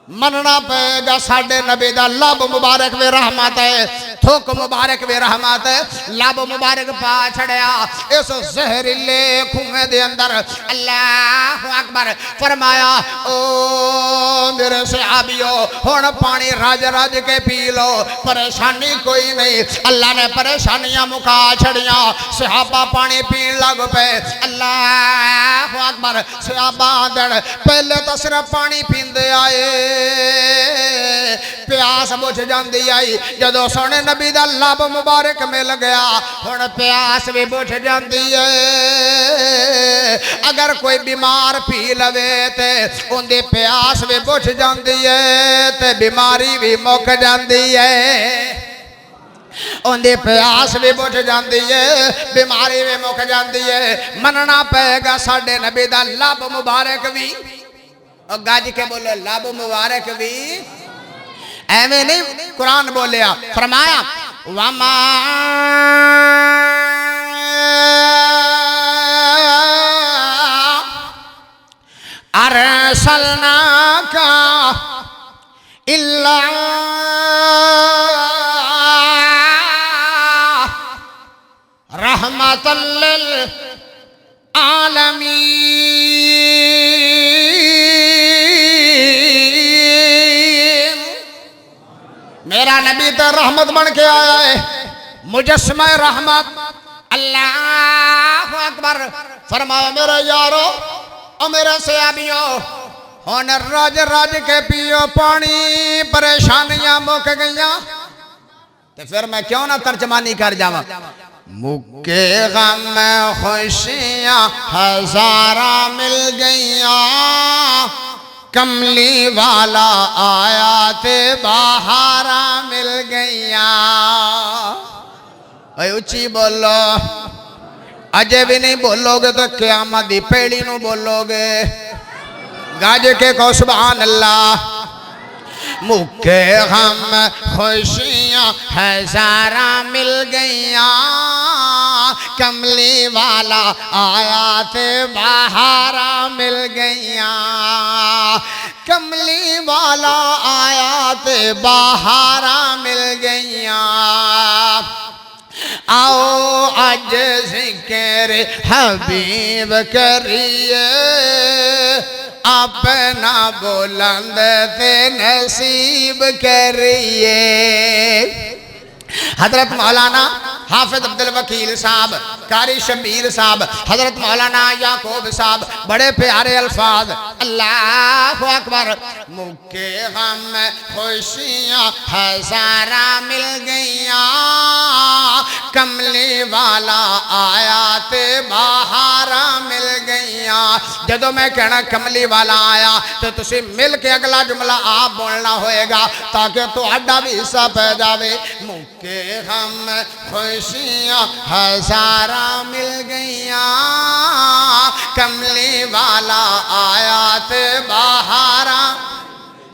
مننا پے گا ساڑھے نبی دا لب مبارک وے رحمت ہے تھوک مبارک وے رحمت ہے لب مبارک پا چھڑیا اس زہریلے کھویں دے اندر اللہ اکبر فرمایا او میرے صحابیو ہون پانی راج راج کے پی لو پریشانی کوئی نہیں اللہ نے پریشانیاں مکا چھڑیاں صحابہ پانی پین لگ پے اللہ اکبر صحابہ دڑ پہلے تو صرف پانی پین دے آئے پیاس بجھ جاندی آئی جدو سونے نبی دا لب مبارک مل گیا ہن پیاس بھی بجھ جاندی ہے اگر کوئی بیمار پی لوے تے ان دی پیاس بھی بجھ جاندی ہے تے بیماری بھی مک جاندی ہے ان دی پیاس بھی بجھ جاندی ہے بیماری بھی مک جاندی ہے مننا پے گا ساڑھے نبی دا لب مبارک بھی اور گاج کے بولو لب مبارک بھی ایویں نہیں قرآن بولیا فرمایا وَمَا أَرْسَلْنَاكَ إِلَّا رَحْمَةً لِّلْعَالَمِينَ میرا نبی تو رحمت بن کے آیا ہے مجسمہ رحمت اللہ اکبر فرمایا میرے یارو اور میرے صحابیوں ہون راج راج کے پیو پانی پریشانیاں مک گئیاں تو پھر میں کیوں نہ ترجمانی کر جاواں مکے غم خوشیاں ہزارہ مل گئیاں کملی والا آیا تے بہارا مل گئیاں اے اچھی بولو اجے بھی نہیں بولو گے تو قیامت دی پیڑی نو بولو گے گاج کے کو سبحان اللہ مکے غم خوشیاں ہزارہ مل گئیاں کملی والا آیا تے بہارا مل گئیاں کملی والا آیا تے بہارا مل گئیاں آؤ آج ذکر حبیب کریے اپنا بلند تے نصیب کریے حضرت مولانا حافظ عبدالوکیل صاحب قاری شبیر صاحب حضرت مولانا یعقوب صاحب بڑے پیارے الفاظ اللہ اکبر مکے غم خوشیاں ہزارہ مل گئیاں کملی والا آیا تے بہارا مل گئیاں جدو میں کہنا کملی والا آیا تو تسی مل کے اگلا جملہ آپ بولنا ہوئے گا تاکہ تو اڈا بھی حصہ پہ جاوے مکے ہم خوشیاں ہزارہ مل گئیاں کملی والا آیا تے بہارا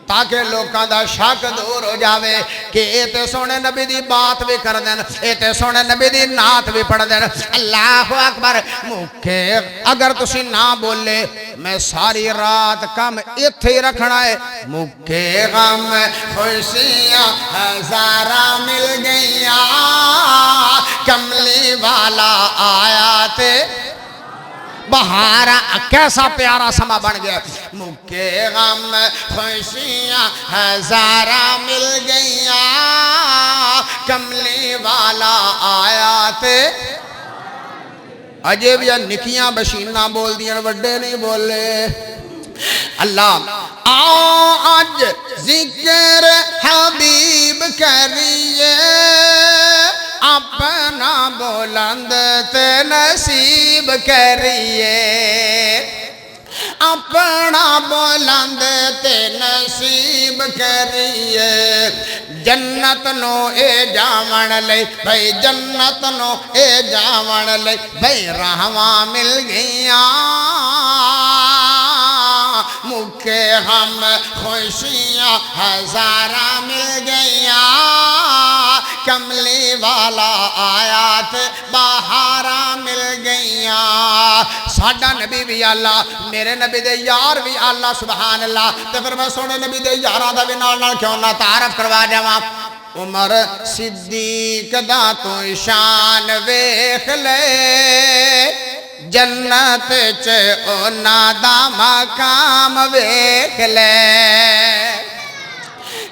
تاکہ لوکاں دا شک دور ہو جاوے کہ اے تے سونے نبی دی بات بھی کر دین اے تے سونے نبی دی نعت بھی پڑھ دین اللہ اکبر مکھے اگر تسی نہ بولے میں ساری رات کم اتھے ہی رکھنا ہے مکھے غم خوشیاں ہزارہ مل گئیاں کملی والا آیا تے بہارا کیسا پیارا سما بن گیا مکے غم خوشیاں ہزارہ مل گئیاں کملی والا آیا تے عجیب یا نکیاں بشینہ بول دیاں وڈے نہیں بولے اللہ آؤ آج ذکر حبیب کریے اپنا بلند تے نصیب کریے اپنا بلند تے نصیب کریے جنت نو اے جاون لئی بھئی جنت نو اے جاون لئی بھئی رحماں مل گئیاں مکے ہم خوشیاں ہزارہ مل گئیاں کملی والا آیات بہارا مل گئیاں ساڈا نبی بھی اللہ میرے نبی دے یار بھی اللہ سبحان اللہ تے پھر میں سونے نبی دے یاراں دا بھی نال کیوں نہ تعارف کروا جاواں عمر صدیق دا تو شان ویکھ لے جنت چ انہاں دا مقام ویکھ لے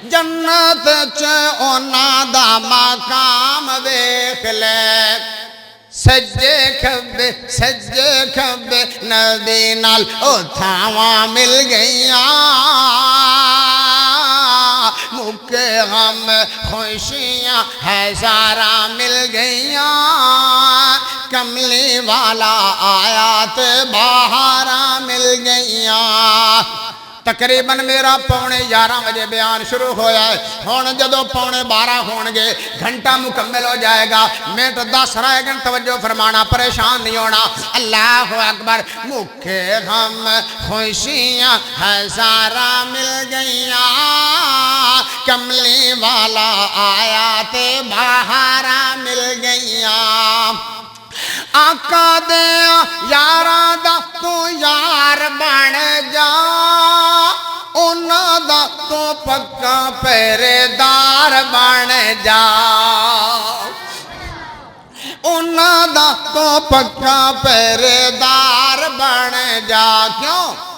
جنت چ انہاں دا مقام ویکھ لے سجے کھبے نبی نال او تھاواں مل گئیاں مکے غم خوشیاں ہزارہ مل گئیاں کملی والا آیات بہارا مل گئیاں تقریباً میرا پونے 11 بجے بیان شروع ہویا ہے ہون جدو پونے 12 ہون گے گھنٹہ مکمل ہو جائے گا منٹ 10 رہ گئے توجہ فرمانا پریشان نہیں ہونا اللہ اکبر مکھے غم خوشیاں ہزارہ مل گئیاں کملی والا آیات بہارا مل گئیاں آقا دے یاراں دا تو یار بن جا انہاں دا تو پکا پہرے دار بن جا انہاں دا تو پکا پہرے دار بن جا کیوں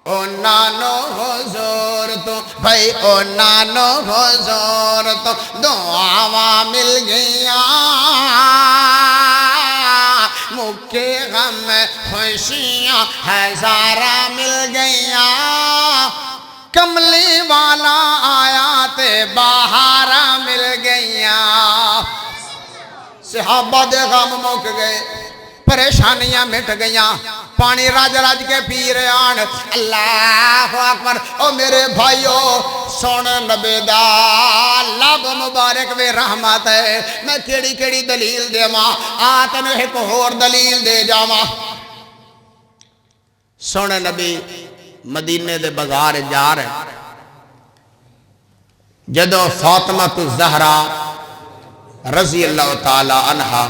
انہاں نو حضور تو بھائی انہاں نو حضور تو دعاواں مل گئیاں مکے غم خوشیاں ہزارہ مل گئیاں کملی والا آیات بہارا مل گئیاں صحابہ دے غم مک گئے پریشانیاں مٹ گئیاں پانی راج راج کے پی رہے آن اللہ اکبر او میرے بھائیو سن نبی دا لب مبارک وے رحمت ہے میں کیڑی کیڑی دلیل دے ماں آتن ایک اور دلیل دے جاواں سن نبی مدینے دے بازار جا رہے جدو فاطمہ الزہرا رضی اللہ تعالی عنہا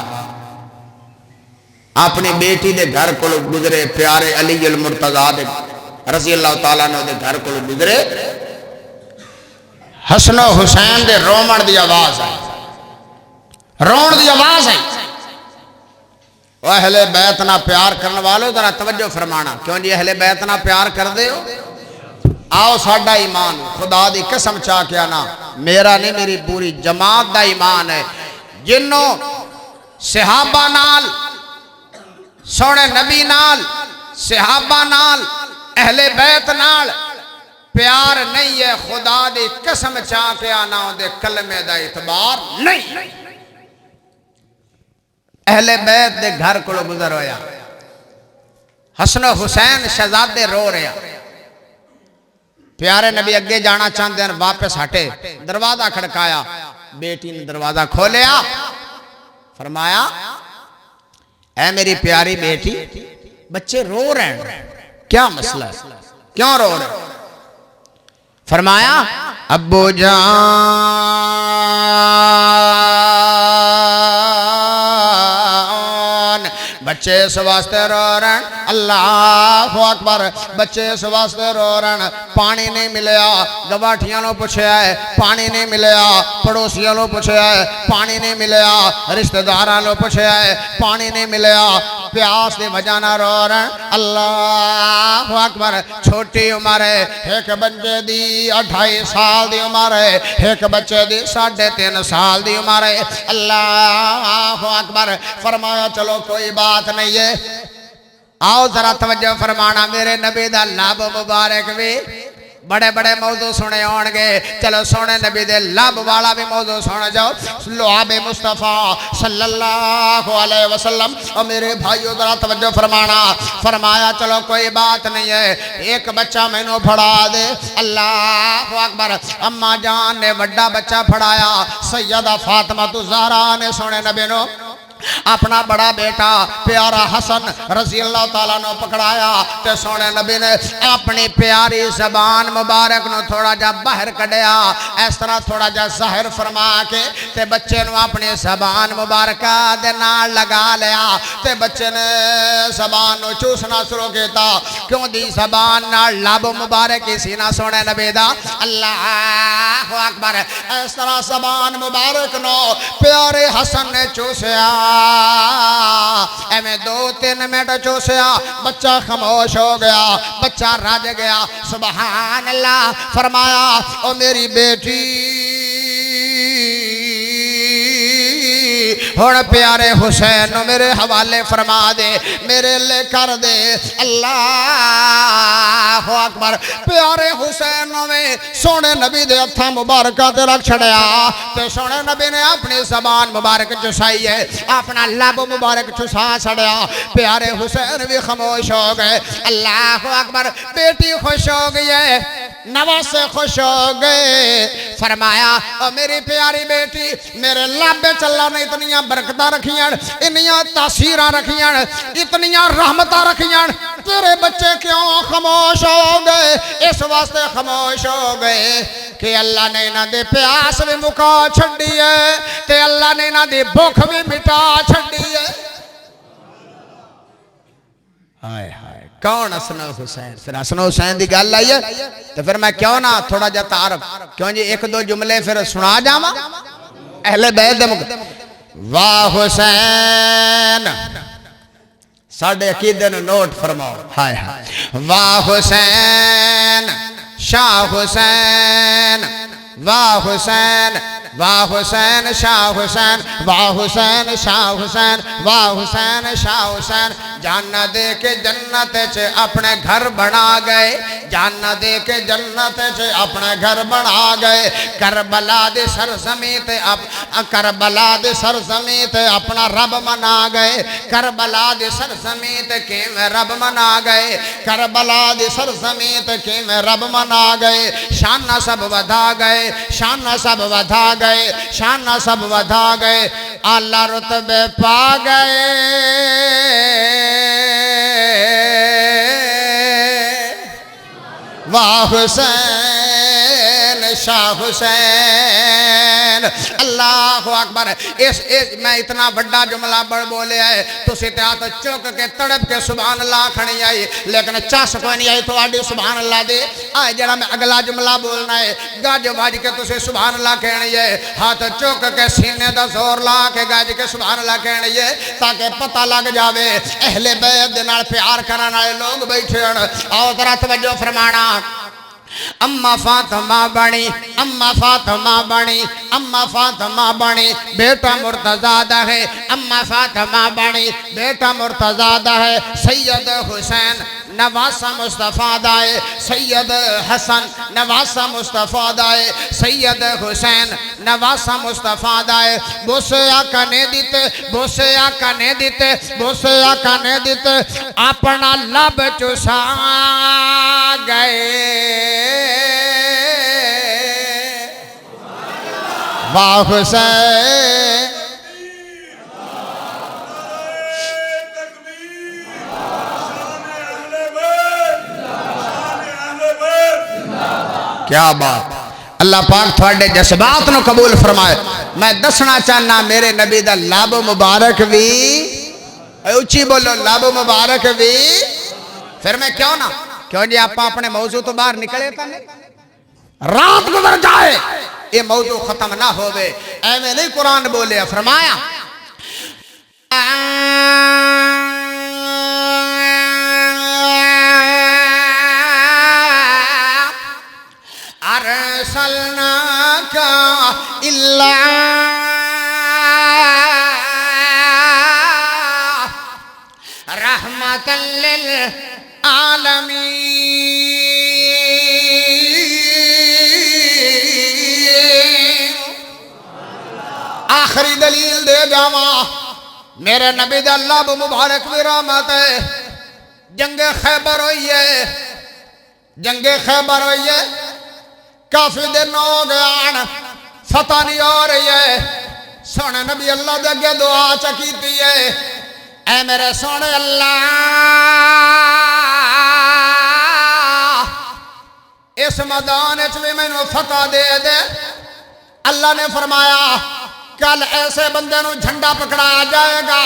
اپنی بیٹی دے گھر کو گزرے پیارے علی المرتضی رضی اللہ تعالیٰ نے دے گھر کو گزرے حسن و حسین دے رومن دی آواز آئی رون دی آواز آئی وہ اہل بیت نہ پیار کرنے والو ذرا توجہ فرمانا کیوں جی اہل بیت نہ پیار کر دے ہو آؤ ساڈا ایمان خدا دی قسم چاہ کیا نا میرا نہیں میری پوری جماعت دا ایمان ہے جنوں صحابہ نال سونے نبی نال صحابہ نال اہل بیت نال پیار نہیں ہے خدا دی قسم چاہ کے آنا دے کلمے دا اعتبار نہیں اہل بیت دے گھر کو گزر ہویا حسن و حسین شہزادے رو رہے ہیں، پیارے نبی اگے جانا چاہتے ہیں، واپس ہٹے، دروازہ کھڑکایا، بیٹی نے دروازہ کھولیا، فرمایا اے میری پیاری بیٹی بچے رو رہے ہیں، کیا مسئلہ ہے، کیوں رو رہے ہیں؟ فرمایا ابو جان بچے اس واسطے رو رہے ہیں، اللہ اکبر، بچے اس واسطے رو رہے ہیں، پانی نہیں ملیا، گواٹھیاں نو پوچھیا ہے پانی نہیں ملیا، پڑوسیاں نو پوچھیا ہے پانی نہیں ملیا، رشتہ داراں نو پوچھیا ہے پانی نہیں ملیا، پیاس دی وجہ نہ رو رہے ہیں، اللہ اکبر، چھوٹی عمر ہے، ایک بچے دی 28 سال دی عمر ہے، ایک بچے دی 3.5 سال دی عمر ہے، اللہ اکبر، فرمایا چلو کوئی بات نہیں ہے، آؤ ذرا توجہ فرمانا، میرے نبی دا لب مبارک بھی بڑے بڑے موضوع سنے ہونگے، چلو سونے نبی دے لب والا بھی موضوع سنے جاؤ، لعاب مصطفیٰ صلی اللہ علیہ وسلم، اور میرے بھائیو ذرا توجہ فرمانا، فرمایا چلو کوئی بات نہیں ہے، ایک بچہ میں نو پڑھا دے، اللہ اکبر، اماں جان نے وڈا بچہ پڑھایا، سیدہ فاطمہ الزہرا نے سونے نبی نو اپنا بڑا بیٹا پیارا حسن رضی اللہ تعالیٰ نو پکڑایا، تے سونے نبی نے اپنی پیاری زبان مبارک نو تھوڑا جا باہر کڑیا، اس طرح تھوڑا جا ظاہر فرما کے تے بچے نو اپنی زبان مبارکہ دے نال لگا لیا، تے بچے نے زبان نو چوسنا شروع کیتا، کیوں دی زبان نال لب مبارک اسی نہ سونے نبی دا، اللہ اکبر، اس طرح زبان مبارک نو پیارے حسن نے چوسیا، ایمیں 2-3 منٹ چوسیا، بچہ خاموش ہو گیا، بچہ رج گیا، سبحان اللہ، فرمایا او میری بیٹی ہون پیارے حسین میرے حوالے فرما دے، میرے لے کر دے، اللہ اکبر، پیارے حسین میں سونے نبی دے ہتھاں مبارکہ تے رکھ چھڑیا، تے سونے نبی نے اپنی زبان مبارک چسائی ہے، اپنا لب مبارک چسا چھڑیا، پیارے حسین بھی خاموش ہو گئے، اللہ اکبر، بیٹی خوش ہو گئی ہے، نواز سے خوش ہو گئے، فرمایا او میری پیاری بیٹی میرے لب چلا نے اتنیاں برکتہ رکھیاں، اتنیاں تاثیرہ رکھیاں، اتنیاں رحمتہ رکھیاں، تیرے بچے کیوں خاموش ہو گئے؟ اس واسطے خاموش ہو گئے کہ اللہ نے نہ دے پیاس بھی مکا چھڑی ہے، تے اللہ نے نہ دے بھوک بھی مٹا چھڑی ہے، ہائے ہائے، کون حسن حسین؟ پھر حسن حسین دی گل آئی ہے تو پھر میں کیوں نہ تھوڑا جا تعارف، کیوں جی 1-2 جملے پھر سنا جاواں اہل بیت دے واہ حسین، ساڑھے عقیدے نے نوٹ فرماؤ، ہائے ہائے، واہ حسین شاہ حسین، واہ حسین، واہ حسین شاہ حسین، واہ حسین شاہ حسین، واہ حسین شاہ حسین، جان دے کے جنت چے اپنے گھر بنا گئے، جان دے کے جنت چے اپنے گھر بنا گئے، کربلا دے سرزمین تے کربلا دے سرزمین تے اپنا رب منا گئے، کربلا دے سرزمین تے کیویں رب منا گئے، کربلا دے سرزمین تے کیویں رب منا گئے، شان سب ودھا گئے، شان سب ودھا گئے، شان سب ودھا گئے، اعلیٰ رتبے پا گئے، واہ حسین شاہ حسین، اللہ اکبر، میں اتنا بڑا جملہ بڑھ بولے آئے تو سیتے تو چوک کے تڑپ کے سبحان اللہ کھڑی آئی، لیکن چاس کوئی نہیں آئی تو آڈی سبحان اللہ دے آئے، جڑا میں اگلا جملہ بولنا ہے گاج باج کے تو سے سبحان اللہ کہنی ہے، ہاتھ چوک کے سینے دا زور لا کے گاج کے سبحان اللہ کہنی ہے، تاکہ پتہ لگ جاوے اہل بیت دے نال پیار کرنا آئے لوگ بیٹھے ہیں، آؤ ذرا توجہ فرمانا، اما فاطمہ بنی، اما فاطمہ بنی، اما فاطمہ بنی، بیٹا مرتضی ہے، اما فاطمہ بنی، بیٹا مرتضی ہے، سید حسین نواسا مصطفیٰ دائے سید حسن نواسا مصطفیٰ دائے سید حسین نواسا مصطفیٰ دائے بوسے آقا نے دیتے بوسے آقا نے دیتے بوسے آقا نے دیتے اپنا لب چوسا گئے واہ حسین کیا بات اللہ پاک تھوڑے جذبات نو قبول فرمائے میں دسنا چاہنا میرے نبی دا لب مبارک بھی اچھی بولو لب مبارک بھی پھر میں کیوں نہ کیوں جی آپ اپنے موضوع تو باہر نکلے تھا رات گزر جائے یہ موضوع ختم نہ ہوئے اے میں نہیں قرآن بولے فرمایا ارسلناک الا رحمت للعالمین آخری دلیل دے جاواں میرے نبی دا لب مبارک بھی رحمت ہے جنگ خیبر ہوئی ہے جنگ خیبر ہوئی ہے کافی دن ہو گیا فتح نہیں ہو رہی ہے سونے نبی اللہ دے اگے دعا چکیتی ہے اے میرے سونے اللہ اس میدان وچ بھی مینوں فتح دے دے اللہ نے فرمایا کل ایسے بندے نو جھنڈا پکڑایا جائے گا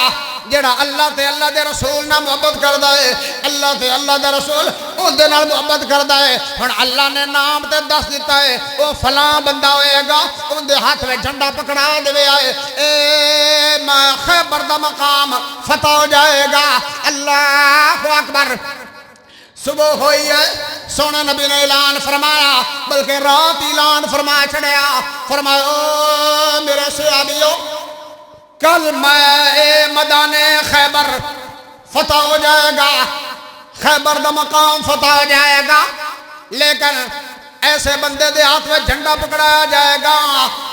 جڑا اللہ تے اللہ دے رسول نہ محبت کردا ہے اللہ تے اللہ دے رسول اس دے نال محبت کردا ہے ہن اللہ نے نام تے دس دیتا ہے او فلاں بندہ ہوئے گا ان دے ہاتھ میں جھنڈا پکڑا دے آئے اے خیبر دا مقام فتح ہو جائے گا اللہ اکبر صبح ہوئی ہے سونے نبی نے اعلان فرمایا بلکہ رات اعلان فرما چھڑیا فرمایا او میرے صحابیوں کل میں میدان خیبر فتح ہو جائے گا خیبر دا مقام فتح ہو جائے گا لیکن ایسے بندے دے ہاتھ میں جھنڈا پکڑایا جائے گا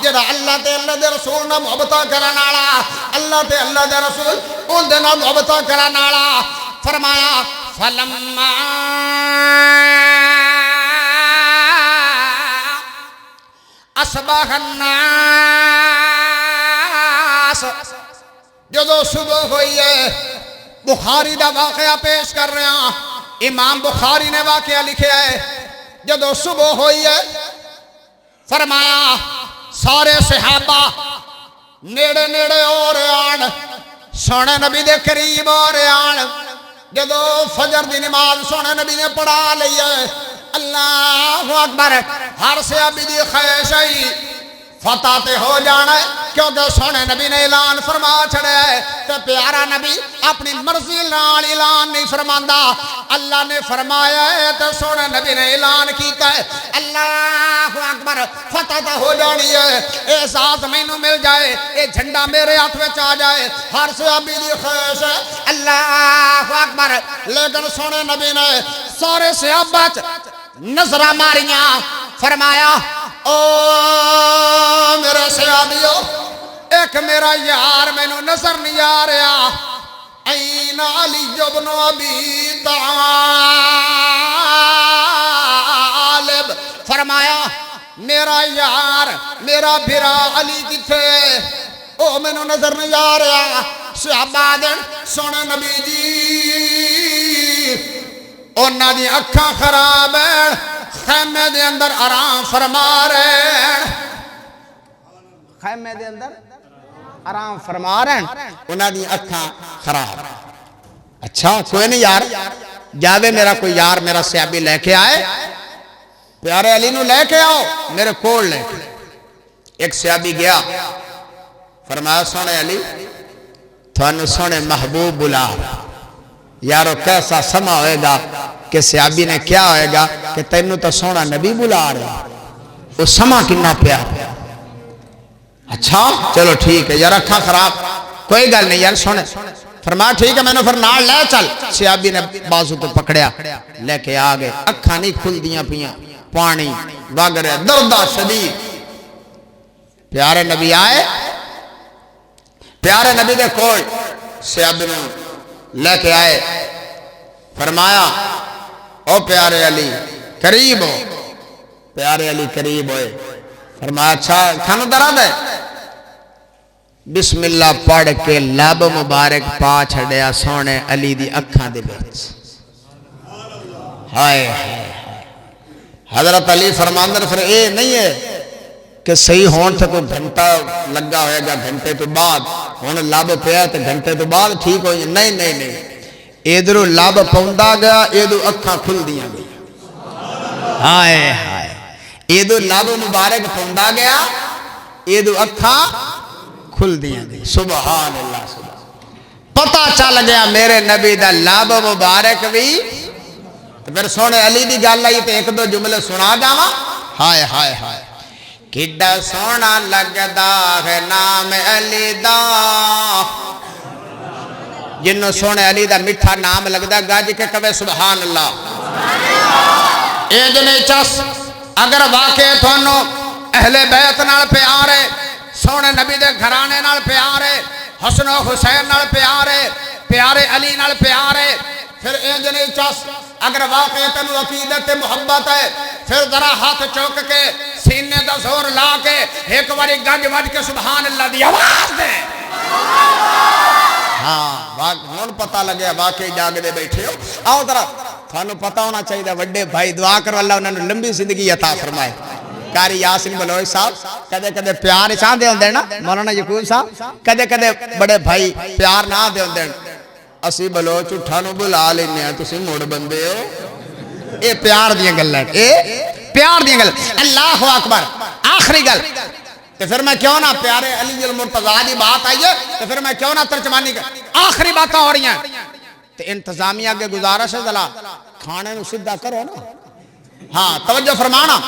جڑا اللہ تے اللہ دے رسول نہ محبت کرن والا اللہ تے اللہ دے رسول ان دے نال محبت کرن والا فرمایا فلما اصبح الناس جدو صبح ہوئی ہے بخاری دا واقعہ پیش کر رہے ہیں امام بخاری نے واقعہ لکھا ہے جدو صبح ہوئی ہے فرمایا سارے صحابہ نیڑے نیڑے ہو رہے ہیں سونے نبی دے قریب ہو رہے ہیں جدو فجر دی نماز سونے نبی نے پڑھا لی ہے اللہ اکبر ہر صحابی دی خواہش ہے فتح تے ہو جانا ہے کیونکہ سونے نبی نے اعلان فرما چھڑے ہے تے پیارا نبی اپنی مرضی نال اعلان نہیں فرماندا اللہ نے فرمایا ہے تے سونے نبی نے اعلان کیتا ہے اللہ اکبر فتح تے ہو جانی ہے اے ذات مینوں مل جائے اے جھنڈا میرے ہاتھ وچ آ جائے ہر صحابی دی خواہش ہے اللہ اکبر لیکن سونے نبی نے سارے صحابہ نظرہ ماریاں فرمایا او میرے صحابیوں ایک میرا یار مینوں نظر نہیں آ رہا این علی ابن ابی طالب فرمایا میرا یار میرا بھرا علی کتھے او مینوں نظر نہیں آ رہا صحابہ دن سونے نبی جی انہاں دی اکھاں خراب ہیں خیمے دے اندر آرام فرما رہے ہیں خیمے دے اندر آرام فرما رہے ہیں انہاں دی اکھاں خراب اچھا کوئی نہیں یار جاوے میرا کوئی یار میرا صحابی لے کے آئے پیارے علی نو لے کے آؤ میرے کول لے کے ایک صحابی گیا فرمایا سونے علی تھانو سونے محبوب بلا یارو کیسا سما ہوئے گا کہ صحابی نے کیا ہوئے گا کہ تینوں تو سونا نبی بلا رہا وہ سما کنا پیار اچھا چلو ٹھیک ہے یار اکھاں خراب کوئی گل نہیں یار سونے فرمایا ٹھیک ہے میں نے پھر نال لے چل صحابی نے بازو تو پکڑیا لے کے آ گئے اکھاں نہیں کھل دیاں پیاں پانی وگ رہا دردہ شدید پیارے نبی آئے پیارے نبی دے کوئی صحابی نے لے کے آئے فرمایا او پیارے علی قریب ہو پیارے علی قریب ہوئے فرمایا اچھا کھانو درد ہے بسم اللہ پڑھ کے لب مبارک پا چھڑیا سونے علی دی اکھاں دے بیچ ہائے حضرت علی فرماندر پھر اے نہیں ہے کہ صحیح ہون تھے کوئی گھنٹہ لگا ہوئے گا گھنٹے تو بعد ہون لب پیا تو گھنٹے تو بعد ٹھیک ہوئی نہیں نہیں نہیں ادھرو لب پوندا گیا ادھو اکھاں کھل دیاں گئی ہائے ہائے ادھو لب مبارک پوندا گیا ادھو اکھاں کھل دیاں گئی سبحان اللہ سبحان پتہ چل گیا میرے نبی دا لب مبارک بھی تو پھر سونے علی دی گل آئی تو ایک دو جملے سنا جاواں ہائے ہائے ہائے کڈا سونا لگدا ہے نام علی دا جنوں سونے علی دا مٹھا نام لگدا گاج کے کہے سبحان اللہ اے جنے چس اگر واقعی تھانو اہل بیت نال پیارے سونے نبی دے گھرانے نال پیارے حسن و حسین نال پیارے پیارے علی نال پیارے پھر اے جنے چس اگر واقعی تنو عقیدت محبت ہے پھر ذرا ہاتھ چوک کے سینے دا زور لا کے ایک باری گنج وج کے سبحان اللہ دی آواز دے ہاں ہون پتہ لگیا واقعی جاگ دے بیٹھے ہو آؤ ذرا تھانو پتہ ہونا چاہیے وڈے بھائی دعا کرو اللہ انہوں نے لمبی زندگی عطا فرمائے کاری یاسین بلوچ صاحب کدے کدے پیار چاہ دے ہوندے نا مولانا یعقوب صاحب کدے کدے بڑے بھائی پیار نہ دے ہوندے اسی بلوچ اٹھانو بلا لینے ہیں تسی موڑ بندے ہو اے پیار دیاں گلیں اے پیار دیاں گلیں اللہ اکبر آخری گل تو پھر میں کیوں نہ پیارے علی المرتضیٰ دی بات آئیے تو پھر میں کیوں نہ ترجمانی کر آخری باتاں ہو رہی ہیں تو انتظامیہ کے گزارش ہے ذلا کھانے نو سدھا کرو نا ہاں توجہ فرمانا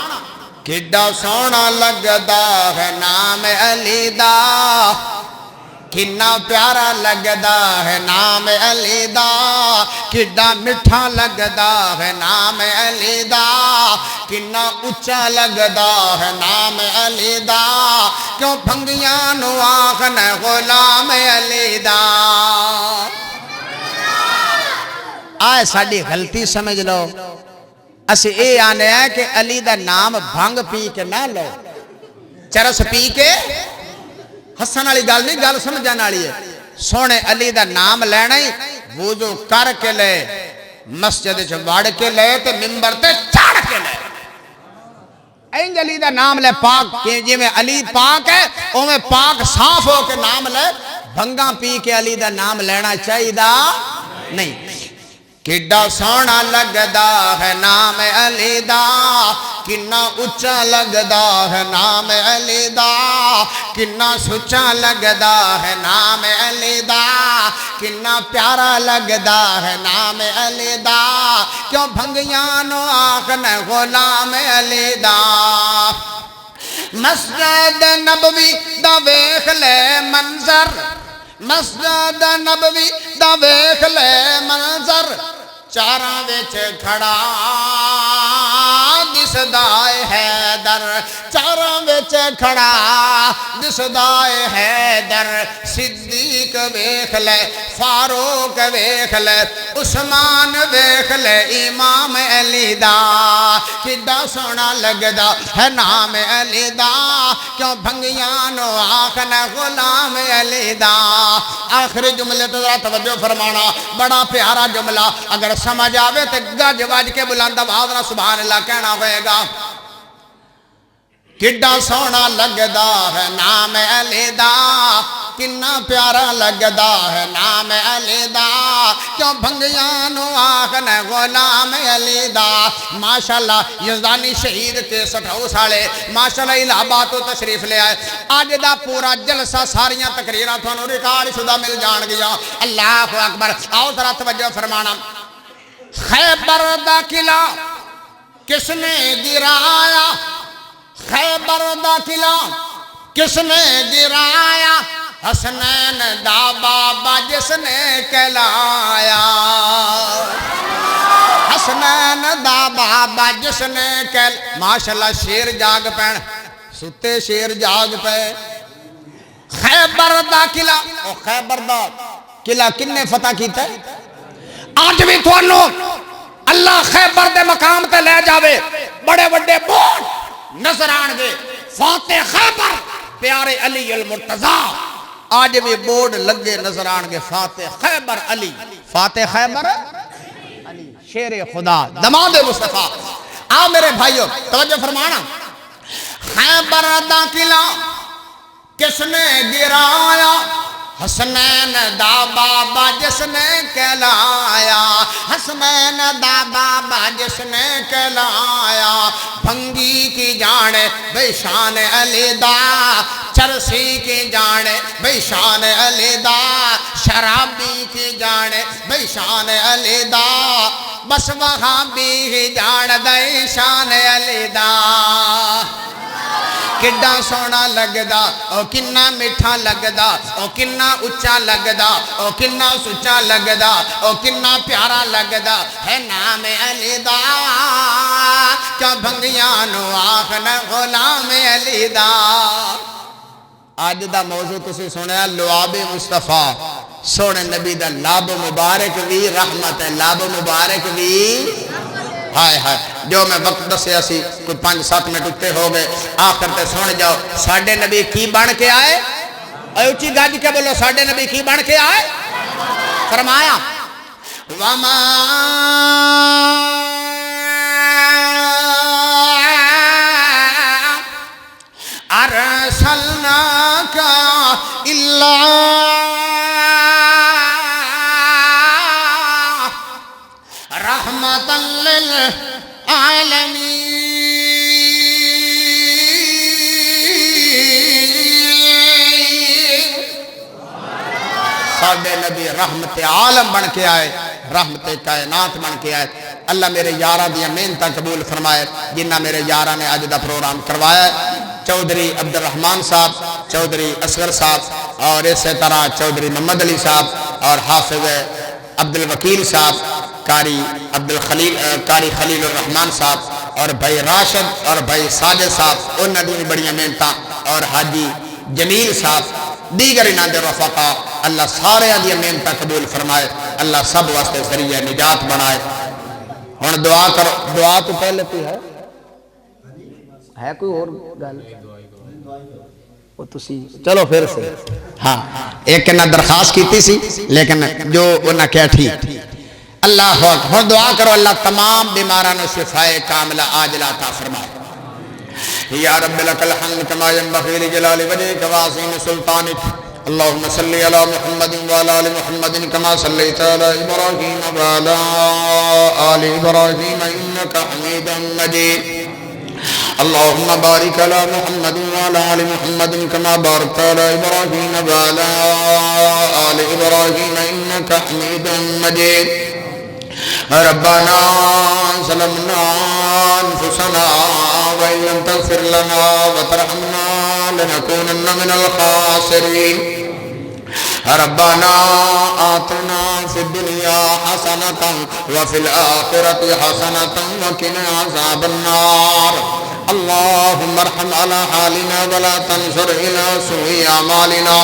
کڈا سونا لگدا ہے نام علی دا کنا پیارا لگدا ہے نام علی دا کڈا مٹھا لگدا ہے نام علی دا کنا اچھا لگدا ہے نام علی دا کیوں بھنگیاں نو آخنا غلام علی دا آئے ساڑی غلطی سمجھ لو اسے اے آنے ہیں کہ علی دا نام بھنگ پی کے نہ لو چرس پی کے حسن علی گل نہیں گل سمجھانے والی ہے سونے علی دا نام لینا ہی وضو کر کے لے مسجد چ وڑ کے لے تے منبر تے چڑھ کے لے این علی دا نام لے پاک کہ جی میں علی پاک ہے او میں پاک صاف ہو کے نام لے بھنگا پی کے علی دا نام لینا چاہیے دا نہیں کڈا سونا لگدا ہے نام علی دا کنا اچھا لگدا ہے نام علی دا کنا سچا لگدا ہے نام علی دا کنا پیارا لگدا ہے نام علی دا کیوں بھنگیاں نو آخنا غلام علی دا مسجد نبوی دا ویکھ لے منظر مسجد نبوی دا ویکھ لے منظر چاراں وچ کھڑا دسدائے حیدر چاراں وچ کھڑا دسدائے حیدر صدیق ویکھ لے فاروق ویکھ لے عثمان ویکھ لے امام علی دا کڈا سونا لگدا ہے نام علی دا کیوں بھنگیاں نو آخنا غلام علی دا آخری جملے تو ذرا توجہ فرمانا بڑا پیارا جملہ اگر سمجھ آوے تو گج وج کے بلند آواز نہ سبحان اللہ کہنا ہوئے گا کڈا سونا لگدا ہے نام علی دا کنا پیارا لگدا ہے نام علی دا کیوں بھنگیاں نو آخنا غلام علی دا ماشاءاللہ یزدانی شہید کے سٹھاؤ سالے ماشاءاللہ الہ آباد تو تشریف لے آئے آج دا پورا جلسہ ساریاں تقریرہ تھانو ریکارڈ شدہ مل جان گیا اللہ اکبر آؤ ذرا توجہ فرمانا خیبر دا قلعہ کس نے گرایا خیبر دا قلعہ کس نے گرایا حسنین دا بابا جس نے کہلایا حسنین دا بابا جس نے ماشاءاللہ شیر جاگ پین ستے شیر جاگ پہ خیبر دا قلعہ او خیبر دا قلعہ کن نے فتح کیتا ہے آج بھی تھوانو اللہ خیبر دے مقام تے لے جاوے بڑے بڑے بورڈ نظر آن گے فاتح خیبر پیارے علی المرتضی آج بھی بورڈ لگے نظر آن گے فاتح خیبر علی فاتح خیبر علی شیر خدا دماد مصطفیٰ آؤ میرے بھائیوں توجہ فرمانا خیبر دا قلعہ کس نے گرایا حسنین دا بابا جس نے کہلایا حسنین دا بابا جس نے کہلایا بھنگی کی جانے بے شان علی دا چرسی کی جانے بے شان علی دا شرابی کی جانے بے شان علی دا بس وہاں بھی جان دے شان علی دا کڈا سونا لگدا او کنا میٹھا لگدا او کنا اچا لگدا او کنا سچا لگدا او کنا پیارا لگدا ہے نام علی دا کیا بھنگیاں نو آخنا غلام علی دا آج دا موضوع تسی سنیا لعاب مصطفیٰ سونے نبی دا لاب مبارک بھی رحمت ہے لاب مبارک بھی ہائے ہائے جو میں وقت دسے اسی کوئی 5-7 منٹ اٹھتے ہو گئے آخر تے سن جاؤ ساڑھے نبی کی بن کے آئے اچھی گاج کے بولو ساڑھے نبی کی بن کے آئے فرمایا وَمَا أَرْسَلْنَاكَ إِلَّا رحمة للعالمين ساڑھے نبی رحمت عالم بن کے آئے رحمت کائنات بن کے آئے اللہ میرے یارہ دیا محنتاں قبول فرمائے جنہ میرے یارہ نے آج دا پروگرام کروایا ہے چودھری عبد الرحمن صاحب چودھری اصغر صاحب اور اسی طرح چودھری محمد علی صاحب اور حافظ عبد الوکیل صاحب قاری قاری خلیل الرحمن صاحب اور بھائی راشد اور بھائی ساجد صاحب انہوں نے بڑی محنتاں اور حاجی جمیل صاحب دیگر انہوں نے رفقا اللہ سارے دی محنتاں قبول فرمائے اللہ سب واسطے ذریعہ نجات بنائے ہن دعا کرو دعا تو پہلے کوئی ہے کوئی اور گل چلو پھر سے ہاں ایک نہ درخواست کیتی سی لیکن جو انہاں کیا ٹھیک اللہ اکبر دعا کرو اللہ تمام بیماران و شفائے کاملہ عاجلہ عطا فرمائے یا رب لک الحمد کما ينبغي لجلال وجهك وعظیم سلطانك اللهم صل على محمد وعلى ال محمد كما صليت على ابراهيم وعلى ال ابراهيم انك حميد مجيد اللهم بارك على محمد وعلى ال محمد كما باركت على ابراهيم وعلى ال ابراهيم انك حميد مجيد ربنا ظلمنا انفسنا وان لم تغفر لنا وترحمنا لنكونن من الخاسرين ربنا آتنا في الدنيا حسنة وفي الآخرة حسنة وقنا عذاب النار اللهم ارحم على حالنا ولا تنظر إلى سوء أعمالنا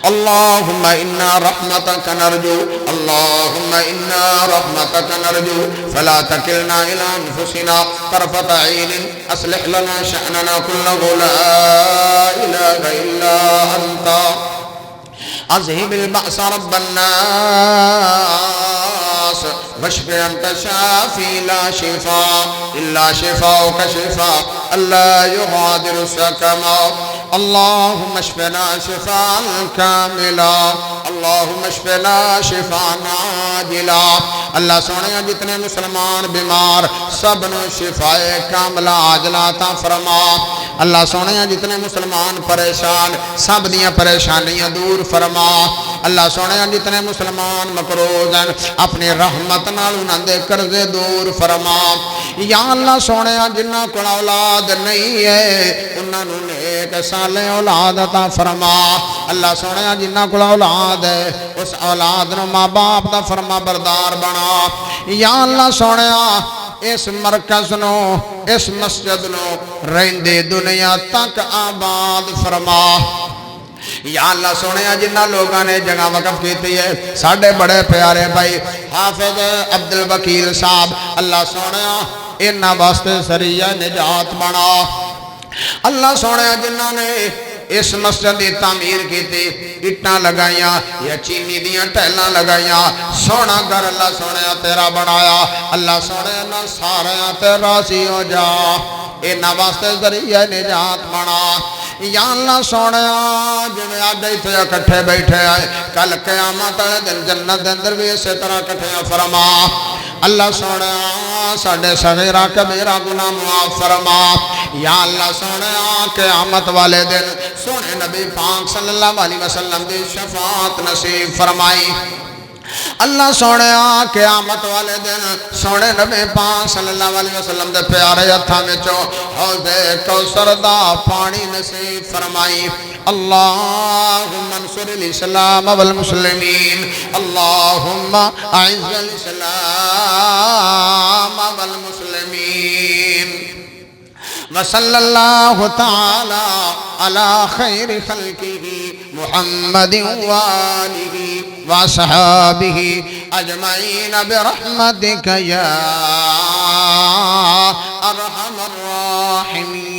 اللهم إنا رحمتك نرجو اللهم إنا رحمتك نرجو فلا تكلنا إلى أنفسنا طرفة عين أصلح لنا شأننا كله لا إله إلا أنت أذهب البأس رب الناس واشف أنت شافي لا شفاء إلا شفاءك شفاء لا يغادر سقما اللهم اشفنا شفاء كاملا اللهم اشفنا شفاء عاجلا اللہ سونے جتنے مسلمان بیمار سب نو شفاء کاملہ عاجلہ عطا فرما اللہ سونے جتنے مسلمان پریشان سب دیاں پریشانیاں دور فرما اللہ سونے جتنے مسلمان مقروض ہیں اپنی رحمت نال انہاں دے قرضے دور فرما یا اللہ سونے جنہ کو اولاد نہیں ہے انہاں نوں نیک صالح اولاد عطا فرما اللہ سونے جنہ کو اولاد ہے اس اولاد نو ماں باپ دا فرما بردار بنا یا اللہ سونے اس مرکز نو اس مسجد نو رہندے دنیا تک آباد فرما یا اللہ سونے جنہ لوگاں نے جگہ وقف کیتی ہے ساڑھے بڑے پیارے بھائی حافظ عبدالوکیل صاحب اللہ سونے انہاں واسطے ذریعہ نجات بنا اللہ سونے جنہ نے اس مسجد دی تعمیر کی تھی اٹھاں لگائیاں یا چینی دیاں ٹیلاں لگائیاں سونا گھر اللہ سونے تیرا بنایا اللہ سونے نہ سارے تے راضی ہو جا انہاں واسطے ذریعہ نجات بنا یا اللہ سونے جویں اج ایتھے اکٹھے بیٹھے آئے کل قیامت والے دن جنت دے اندر بھی اسی طرح اکٹھے فرما اللہ سونے ساڈے صغیرہ کبیرہ گناہ معاف فرما یا اللہ سونے قیامت والے دن سونے نبی پاک صلی اللہ علیہ وسلم دی شفاعت نصیب فرمائی اللہ سونے قیامت والے دن سونے نبی پاک صلی اللہ علیہ وسلم دے پیارے ہتھاں وچوں حوض کوثر دا پانی نصیب فرمائی اللہم انصر الاسلام والمسلمین اللہم اعز الاسلام والمسلمین وصلی اللہ تعالی علی خیر خلقہ محمد وآلہ وصحابہ اجمعین برحمتک یا ارحم الراحمین